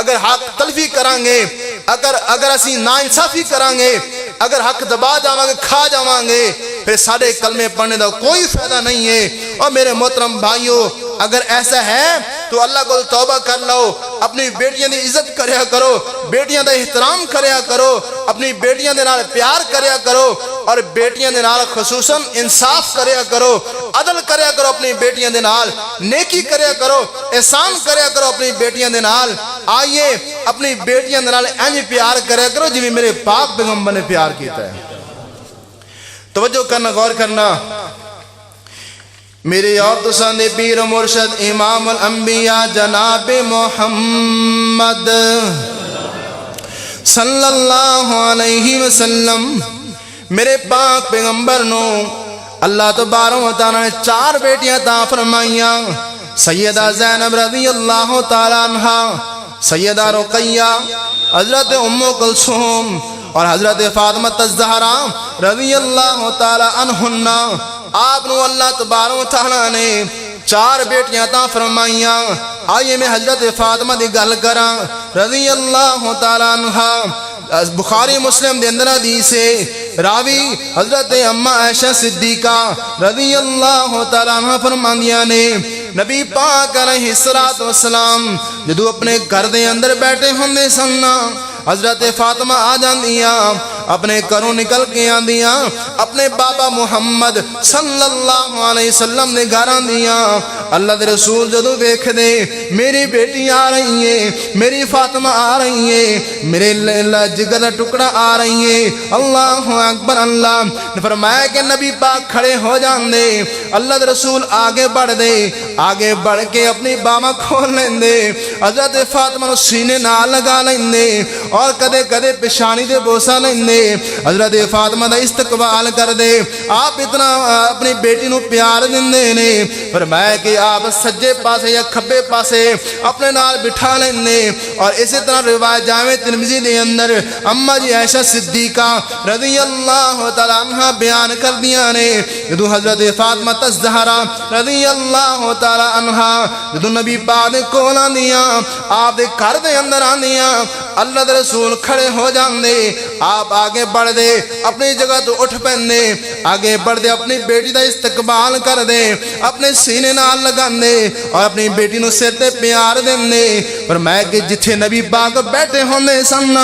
اگر حق تلفی کریں گے، اگر اسی ناانصافی کریں گے، اگر حق دبا جاواں گے، کھا جاواں گے، پھر سارے کلمے پڑھنے دا کوئی فائدہ نہیں ہے. اور میرے محترم بھائیو، اگر ایسا ہے تو اللہ کو توبہ کر لو، اپنی بیٹیاں دی عزت کریا کرو، بیٹیاں دا احترام کریا کرو، اپنی بیٹیاں دے نال پیار کریا کرو، اور بیٹیاں دے نال خصوصاً انصاف کریا کرو، عدل کریا کرو اپنی بیٹیاں دے نال، نیکی کریا کرو، احسان کریا کرو اپنی بیٹیاں دے نال. آئیے اپنی بیٹیاں دے نال انج پیار کریا کرو جی میرے پاک پیغمبر نے پیار کیتا ہے. توجہ کرنا، غور کرنا. میرے اور تساں دے پیر مرشد امام الانبیاء جناب محمد صلی اللہ علیہ وسلم، میرے پاک پیغمبر نو اللہ تبارک و تعالی نے 4 بیٹیاں عطا فرمائیاں. سیدہ زینب رضی اللہ تعالی عنہ، سیدہ رقیہ، حضرت ام کلثوم اور حضرت فاطمہ الزہرا رضی اللہ تعالی عنہن. آپ نو اللہ تبارک و تعالی نے 4 بیٹیاں عطا فرمائیاں. آئیے میں حضرت فاطمہ دی گل کراں رضی اللہ تعالی عنہ. بخاری مسلم دے اندر حدیث ہے، راوی حضرت اماں عائشہ صدیقہ رضی اللہ تعالی عنہ فرماندیاں نے نبی پاک علیہ السلام جدو اپنے گھر دے اندر بیٹھے ہوندے سن، حضرت فاطمہ آ جاندیاں، اپنے گھروں نکل کے آندیاں، اپنے بابا محمد صلی اللہ علیہ وسلم نے گھر آندیاں. اللہ دے رسول جدو دیکھ دے میری بیٹی آ رہی ہے، میری فاطمہ آ رہی ہے، میرے جگر ٹکڑا آ رہی ہے. اللہ اکبر. اللہ نے فرمایا کہ نبی پاک کھڑے ہو جان دے. اللہ دے رسول آگے بڑھ دے، آگے بڑھ کے اپنی باما کھول لیں دے، حضرت فاطمہ نو سینے نہ لگا لیں دے، اور کدے کدے پیشانی دے بوسا لیں دے، حضرت فاطمہ دا استقبال کر دے. آپ اتنا اپنی بیٹی نو پیار دیں دے نے. فرمایا کہ آپ سجے پاسے یا کھبے پاسے اپنے نال بٹھا لیں دے. اور اسی طرح روایت جامع ترمذی دے اندر اماں جی عائشہ صدیقہ رضی اللہ تعالی عنہ بیان کر دیا نے جدو حضرت فاطمہ الزہرا رضی اللہ تعالی عنہ جدو نبی پاک دے کول آندیاں، آپ دے گھر دے اندر آندیاں، اللہ دے رسول کھڑے ہو جاندے، آپ آگے بڑھ دے اپنی جگہ تو اٹھ پہنے آگے بڑھ دے اپنی بیٹی دا استقبال کر دے اپنے سینے نال لگا دے اور اپنی بیٹی نو سر تے پیار دے پر میں کہ جتھے نبی پاک بیٹھے ہوندے سن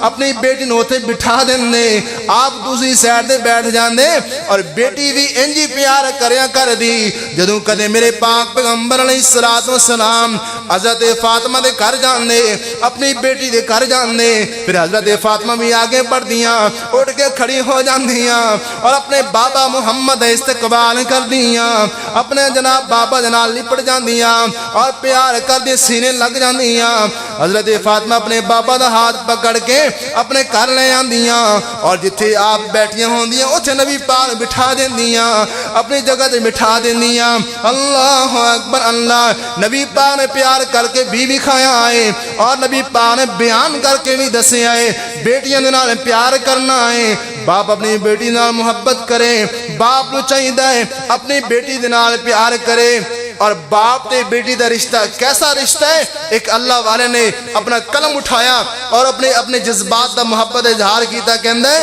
اپنی بیٹی نو تے بٹھا دے آپ دوسری سائڈ تے بیٹھ جاندے اور بیٹی بھی انجی پیار کریا کر دی جدوں کدے میرے پاک پیغمبر علیہ السلام حضرت فاطمہ دے گھر جاندے اپنی بیٹی دے گھر جاندے پھر حضرت فاطمہ بھی آگے بڑھ دیاں اٹھ کے کھڑی ہو جاندیاں اور اپنے بابا محمد استقبال کر دیاں اپنے جناب بابا جناب لپٹ جاندیاں اور پیار کر دے سینے لگ جاندیاں حضرت فاطمہ اپنے بابا دا ہاتھ پکڑ کے اپنے گھر لے آندیاں اور جتھے آپ بیٹھیاں ہوندیاں اتھے نبی پاک بٹھا دیندیاں اپنی جگہ تے بٹھا دیندیاں اللہ اکبر اللہ نبی پاک نے پیار کر کے بھی کھایا آئے اور نبی پاک نے بیان کر کے بھی دسے آئے بیٹیاں دے نال پیار کرنا ہے باپ اپنی بیٹی نال محبت کرے باپ نو چاہیے اپنی بیٹی دے نال پیار کرے اور باپ تے بیٹی دا رشتہ کیسا رشتہ ہے ایک اللہ والے نے اپنا قلم اٹھایا اور اپنے جذبات دا محبت اظہار کیتا کہندے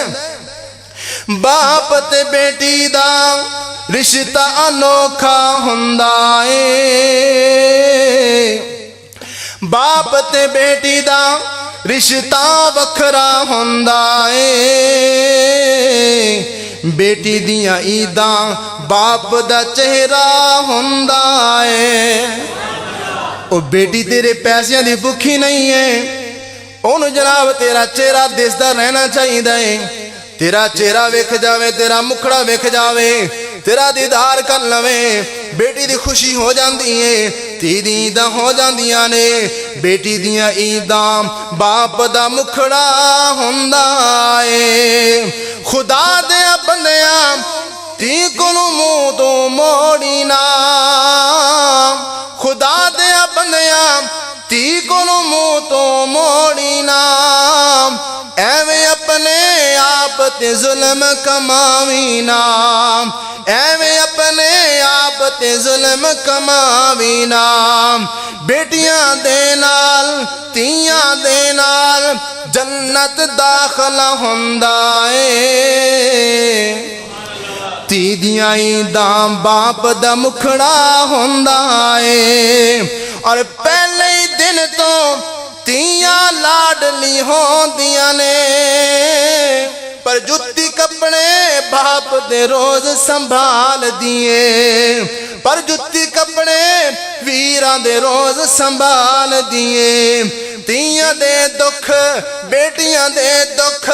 باپ تے بیٹی دا رشتہ انوکھا ہوندا اے باپ تے بیٹی دا رشتہ وکھرا ہوندا اے بیٹی دیاں عیداں باپ دا چہرہ ہوندا اے او بیٹی تیرے پیسیاں دی بھکھی نہیں ہے اونوں جناب تیرا چہرہ دسدا رہنا چاہیے تیرا چہرہ ویکھ جاوے تیرا مکھڑا ویکھ جاوے تیرا دیدار کر لوے بیٹی دی خوشی ہو جاندی ہے تی دی عیداں ہو جاندیاں نے بیٹی دیاں عیداں باپ دا مکھڑا ہوندا اے خدا دے بندیاں تی کولوں منہ تو موڑی نا خدا دے بندیاں تی کولوں منہ تو موڑی نا ایویں اپنے آپ تے ظلم کماوی نا ایویں اپنے آپ تے ظلم کماوی نا بیٹیاں دے نال تیاں دے نال جنت داخل ہوندا اے تی دیاں عیداں باپ دا مکھڑا ہوندا اے اور پہلے ہی دن تو تیاں لاڈلی ہوندیاں نے پر جتی کپڑے باپ دے روز سنبھال دیے پر جتی کپڑے ویراں دے روز سنبھال دیے تیاں دے دکھ بیٹیاں دے دکھ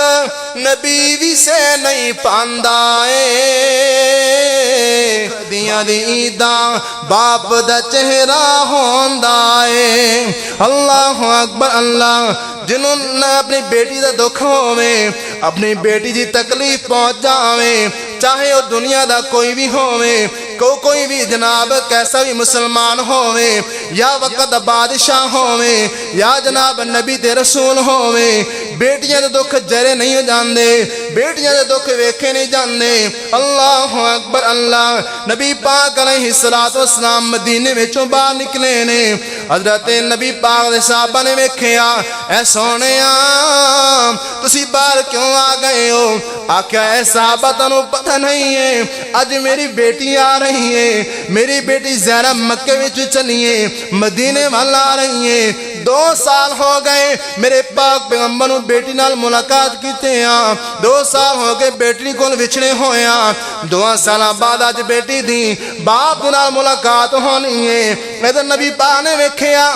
نبی بھی سے نہیں پاندا اے دیاں دی عیداں باپ دا چہرہ ہوندا اے اللہ اکبر اللہ جنہوں نے اپنی بیٹی دا دکھ ہووے اپنی بیٹی دی تکلیف پہنچ جاوے چاہے وہ دنیا دا کوئی بھی ہووے کوئی بھی جناب کیسا بھی مسلمان ہووے یا وقت بادشاہ ہووے یا جناب نبی تے رسول ہووے بیٹیاں دے دکھ جرے نہیں جاندے بیٹیاں دے دکھ ویکھے نہیں جاندے اللہ اکبر اللہ نبی پاک علیہ السلام مدینے وچوں باہر نکلے نے حضرت نبی پاک دے صحابہ نے ویکھیا اے سونیا تسی باہر کیوں آ گئے ہو آکھیا اے صحابہ تانوں پتہ نہیں ہے اج میری بیٹی آ رہی ہے میری بیٹی زینب مکے وچ چلی ہے مدینے وال آ رہی ہے 2 سال ہو گئے میرے پاک پیغمبر نوں بیٹی نال ملاقات کیتے ہاں 2 سال ہو گئے بیٹی کول وچھڑے ہوئے ہاں 2 سال بعد اج بیٹی دی باپ نال ملاقات ہونی ہے ادھر نبی پاک نے ویکھیا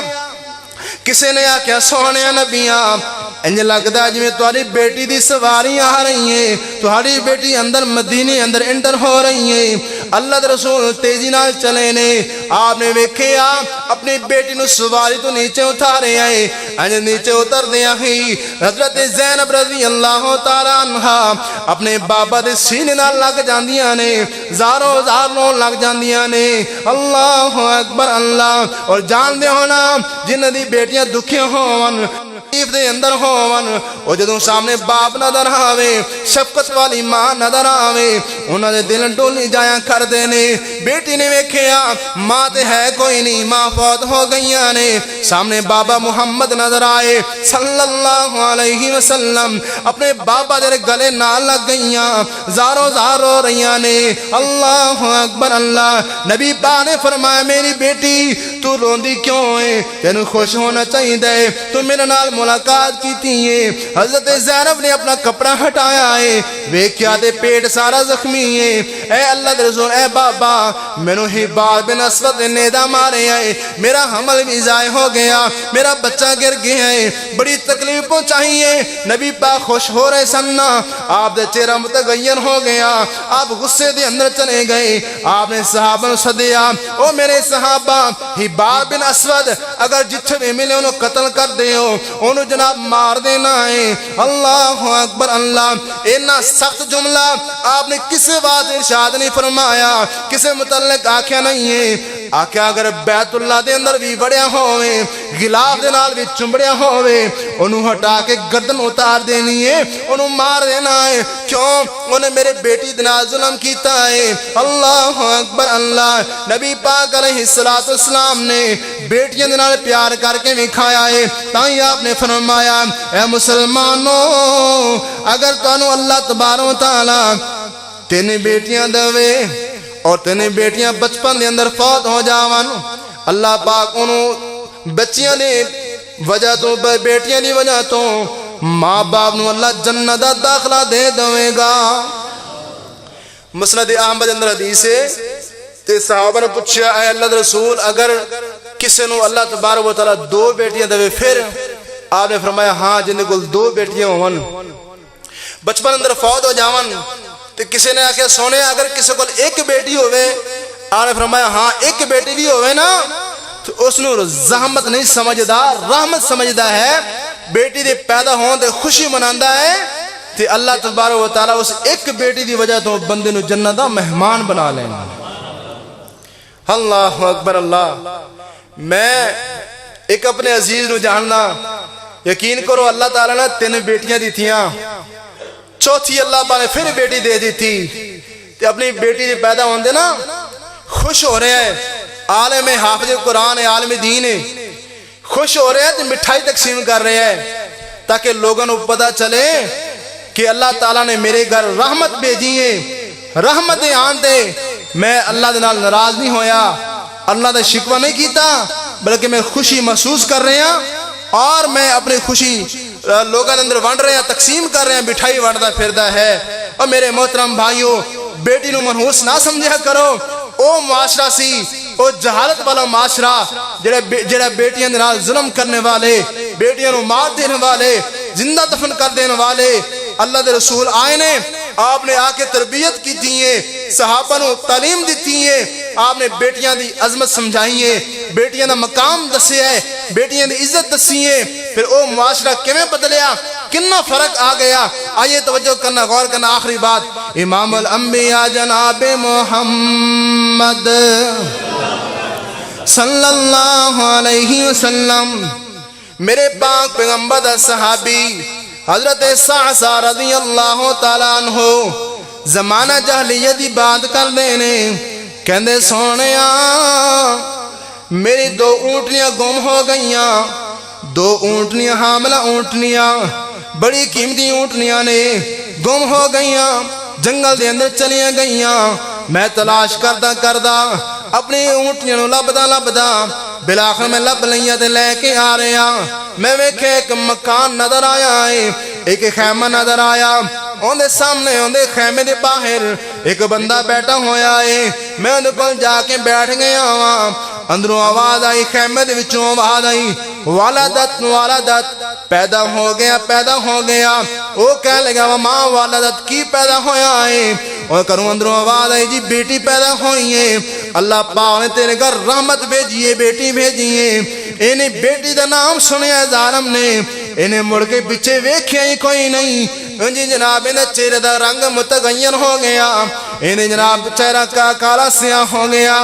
کسے نے آکھیا سونے نبیاں انج لگدا جویں تہاڈی بیٹی دی سواریاں آ رہی ہیں تہاڈی بیٹی اندر مدینے اندر انٹر ہو رہی ہیں اللہ دے رسول تیزی نال چلے نے آپ نے ویکھیا اپنی بیٹی نو سواری تو نیچے اتارے آئے انج نیچے اتر دیا ہی حضرت زینب رضی اللہ تعالی عنہا اپنے بابا دے سینے نال لگ جاندیاں نے زاروں لگ جاندیاں نے اللہ اکبر اللہ اور جان دے ہونا جن دی بیٹیاں دکھیاں ہون دے اندر ہون او جدوں سامنے باپ نظر آوے شفقت والی ماں نظر آوے انہاں دے دل ڈولی جایا کر دے نے بیٹی نے ویکھیا ماں تے ہے کوئی نہیں، ماں فوت ہو گئیاں نے، سامنے بابا محمد نظر آئے صلی اللہ علیہ وسلم، اپنے بابا دے گلے نال لگ گئیاں، زارو زار رو رہیاں نے، اللہ اکبر اللہ۔ نبی پاک نے فرمایا میری بیٹی تو روندی کیوں ہے، تینوں خوش ہونا چاہیے دے، تو میرے نال ملاقات کی ہے۔ حضرت زینب نے اپنا کپڑا ہٹایا ہے، ویکھیا تے پیٹ سارا زخمی ہے، اے اللہ دے رسول اے بابا مینوں حباب بن اسود نے نیدا مارے ہے، میرا حمل بھی ضائع ہو گیا، میرا بچہ گر گیا ہے، بڑی تکلیف پہنچائی ہے۔ نبی پاک خوش ہو رہے سننا، آپ دے چہرہ متغیر ہو گیا، آپ غصے دے اندر چلے گئے، آپ نے صحابہ سدیا، او میرے صحابہ حباب بن اسود اگر جتھے بھی ملے انہوں قتل کر دیو، انہوں جناب مار دینا ہے۔ اللہ اکبر اللہ۔ اینا سخت جملہ آپ نے کسے بات ارشاد نہیں فرمایا، کسے متعلق آکھیا نہیں ہے، آکھیا اگر بیت اللہ دے اندر بھی بڑیا ہوئے، غلاف دے نال بھی چمبڑیا ہوئے، انہوں ہٹا کے گردن اتار دینی ہے، انہوں مار دینا ہے، کیوں انہیں میرے بیٹی دے نال ظلم کیتا ہے۔ اللہ اکبر اللہ۔ نبی پاک علیہ السلام نے بیٹیاں دے نال پیار کر کے وکھایا ہے، تاں آپ نے فرمایا اے مسلمانوں اگر تانوں اللہ تبارک و تعالی تین بیٹیاں دوے اور تین بیٹیاں بچپن دے اندر فوت ہو جاون، اللہ پاک انہوں بچیاں نے وجہ تو بیٹیاں دی وجہ تو ماں باپ نو اللہ جنت دا داخلہ دے دوے گا۔ مسند احمد اندر حدیث ہے تے صحابہ نے پوچھا اے اللہ دے رسول اگر کسے نو اللہ تبارک و تعالی دو بیٹیاں دوے پھر؟ آپ نے فرمایا ہاں جن کو دو بیٹیاں ہون بچپن اندر فوت ہو جاون، تے کسی نے آکھیا سونے اگر کسی کو ایک بیٹی ہوئے، آپ نے فرمایا ہاں ایک بیٹی بھی ہوئے نا تو اس نے زحمت نہیں سمجھدا رحمت سمجھدا ہے، بیٹی دے پیدا ہون تے خوشی مناندا ہے، تے اللہ تبارک و تعالی اس ایک بیٹی دی وجہ تو بندے نو جنت دا مہمان بنا لینا۔ اللہ اکبر اللہ۔ میں ایک اپنے عزیز نو جاننا، یقین کرو اللہ تعالیٰ نے 3 بیٹیاں دی تھیاں، چوتھی اللہ پاک نے پھر بیٹی دے دی تھی، تے اپنی بیٹی دی پیدا ہوندے نا خوش ہو رہے ہیں، عالم حافظ قرآن ہے، عالم دین ہے، خوش ہو رہے ہیں تے مٹھائی تقسیم کر رہے ہیں تاکہ لوگوں کو پتہ چلے کہ اللہ تعالیٰ نے میرے گھر رحمت بھیجی ہے، رحمتیں آن دے، میں اللہ دے نال ناراض نہیں ہویا، اللہ دا شکوہ نہیں کیتا، بلکہ میں خوشی محسوس کر رہے ہیں اور میں اپنی خوشی لوگوں اندر ونڈ رہے ہیں، تقسیم کر رہے ہیں، مٹھائی ونڈدا پھردا ہے۔ اور میرے محترم بھائیوں بیٹی نو منحوس نہ سمجھا کرو، او معاشرہ سی او جہالت والا معاشرہ جڑا بیٹیاں دے نال ظلم کرنے والے، بیٹیاں نو مار دینے والے، زندہ دفن کر دینے والے۔ اللہ دے رسول آئے نے، آپ نے آ کے تربیت کی دیئے، صحابہ نو تعلیم دیتی ہے، آپ نے بیٹیاں دی عظمت سمجھائی ہے، بیٹیاں دا مقام دسے ہے، بیٹیاں دی عزت دسی ہے، پھر او معاشرہ کیویں بدلیا، کتنا فرق آ گیا۔ آئیے توجہ کرنا، غور کرنا۔ آخری بات امام الانبیاء جناب محمد صلی اللہ علیہ وسلم، میرے پاک پیغمبر دا صحابی حضرت سعصع رضی اللہ تعالیٰ عنہ زمانہ جہلیت دی بات کر دینے، کہندے سونیا میری 2 اونٹنیاں گم ہو گئیاں، 2 اونٹنیاں حاملہ اونٹنیاں بڑی قیمتی اونٹنیاں نے گم ہو گئیاں، جنگل دے اندر چلیاں گئیاں، میں تلاش کردہ اپنی اونٹنیاں نو لبدا بلاخر میں لب لئیاں تے لے کے آ رہے ہیں، میں ویکھے ایک مکان نظر آیا ہے، ایک خیمہ نظر آیا، اون دے سامنے اون دے خیمے دے باہر ایک بندہ بیٹھا ہویا ہے، میں اون دے کول جا کے بیٹھ گیا ہاں، اندروں آواز آئی، خیمے دے وچوں آواز آئی، والدت پیدا ہو گیا، وہ کہہ لگا ماں والدت کی پیدا ہویا ہے، اور کروں اندروں آواز آئی جی بیٹی پیدا ہوئی ہے، اللہ پاک نے تیرے گھر رحمت بھیجی ہے، بیٹی بھیجی ہے۔ انہیں بیٹی دا نام سنیا ظالم نے، انہیں مڑ کے پیچھے ویکھیا ہی کوئی نہیں، انہیں جناب انہیں چہرے دا رنگ متغیر ہو گیا، انہیں جناب چہرہ کا کالا سیاہ ہو گیا،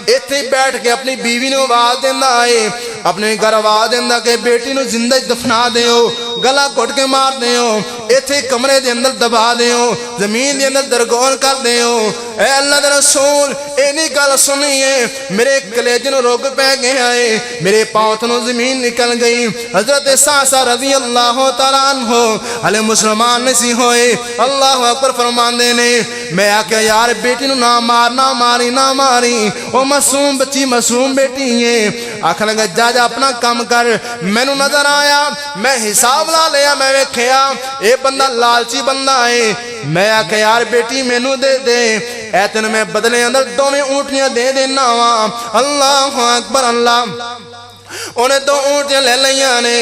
اتنے بیٹھ کے اپنی بیوی نے آواز دینا ہے، اپنے گھر آواز دیندا کہ بیٹی نو زندہ دفنا دیو گلا گھٹ کے مار دیو ایتھے کمرے دے اندر دبا دیو زمین دے اندر درگور کر دیو اے اللہ دے رسول اینی گل سنیے میرے کلیجے نو روگ پہ گیا ہے میرے پاؤں تھنوں زمین نکل گئی حضرت ساسا رضی اللہ تعالیٰ عنہ علی مسلمان نسی ہوئے اللہ اکبر فرماندے نے میں آکے یار بیٹی نو نہ مار نہ ماری نہ ماری وہ معصوم بچی معصوم بیٹی ہے آکھا لگا جا جا اپنا کام کر میں نو نظر آیا میں حساب لا لیا میں ویکھیا اے بندہ لالچی بندہ ہے میں آکھا یار بیٹی میں نو دے دے اے تین میں بدلے اندر دونے اونٹیاں دے دینا وا اللہ اکبر اللہ انہیں دو اونٹیاں لے لیاں نے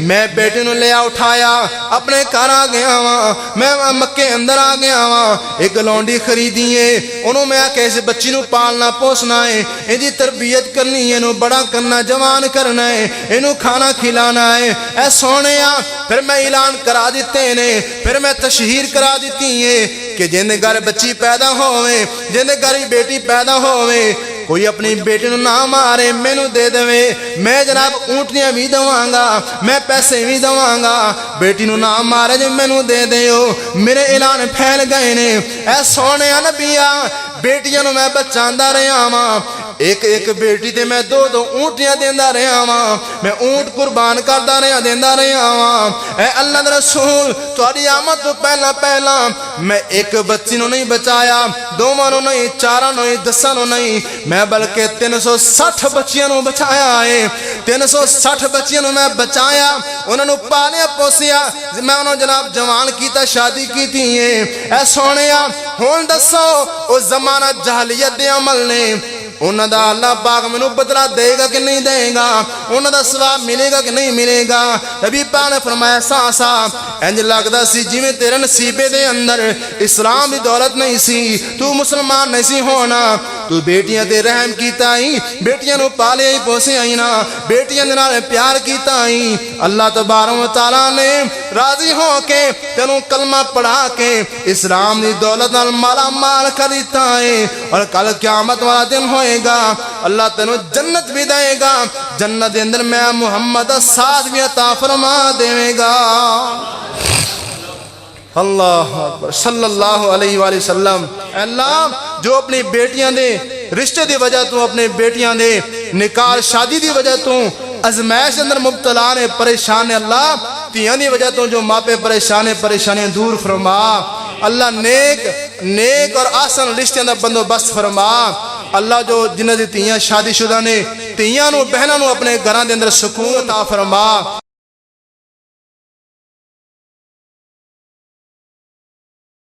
میں بیٹی نو لیا اٹھایا اپنے گھر آ گیا ہاں میں مکے اندر آ گیا ہاں ایک لونڈی خریدی ہے انہوں میں کیسے بچی نو پالنا پوسنا ہے انہی تربیت کرنی ہے انہوں بڑا کرنا جوان کرنا ہے انہوں کھانا کھلانا ہے اے سونے پھر میں اعلان کرا دیتے نے پھر میں تشہیر کرا دیتی ہے کہ جن گھر بچی پیدا ہوئے جن گھر بیٹی پیدا ہوئے کوئی اپنی بیٹی نو نہ مارے میں نو دے دوے میں جناب اونٹنیاں بھی دواں گا میں پیسے بھی دواں گا بیٹی نو نہ مارے جو میں نو دے دیو میرے اعلان پھیل گئے نے اے سونے نبیاں بیٹیاں نو میں بچاندہ رہا ہاں ایک ایک بیٹی تے میں دو دو اونٹیاں دیندہ رہا ہاں میں اونٹ قربان کردہ رہا دیندہ رہا ہاں اے اللہ دے رسول تہاڈی آمد تو پہلا پہلا میں ایک بچی نو نہیں بچایا دوواں نو نہیں چاراں نو نہیں دساں نو نہیں میں بلکہ 360 بچیاں نو بچایا ہے 360 بچیاں نو میں بچایا انہوں نے پالیا پوسیا میں انہوں جناب جوان کیتا شادی کیتی ہے اے سونیا ہون دسو اس زمانہ جہلیت دے عمل نے انہوں دا اللہ پاک منو بدلہ دے گا کہ نہیں دے گا انہوں دا ثواب ملے گا کہ نہیں ملے گا نبی پاک نے فرمایا ساسا انج لگدا سی جی میں تیرے نصیبے دے اندر اسلام دی دولت نہیں سی تو مسلمان نہیں سی ہونا تو بیٹیاں تے رحم کیتا ہی بیٹیاں نو پالے ہی پوسے آئی نا بیٹیاں دے نال پیار کیتا ہی اللہ تبارک و تعالیٰ نے راضی ہو کے تینوں کلمہ پڑھا کے اسلام دی دولت نال مالا مال کر دیتا ہے اور کل قیامت والا دن ہوئے گا اللہ تینوں جنت بھی دے گا جنت دے اندر میں محمد ساتھ بھی عطا فرما دے گا اللہ اکبر صلی اللہ علیہ وآلہ وسلم اللہ جو اپنی بیٹیاں دے رشتے دی وجہ تو اپنے بیٹیاں دے نکاح شادی دی وجہ تو ازمائش اندر مبتلا نے پریشان اللہ تیاں دی وجہ تو جو ماں پہ پریشانے دور فرما اللہ نیک اور آسان رشتے اندر بندوبست فرما اللہ جو جنہ دی تیاں شادی شدہ نے تیاں نو بہنوں نو اپنے گھراں دے اندر سکون عطا فرما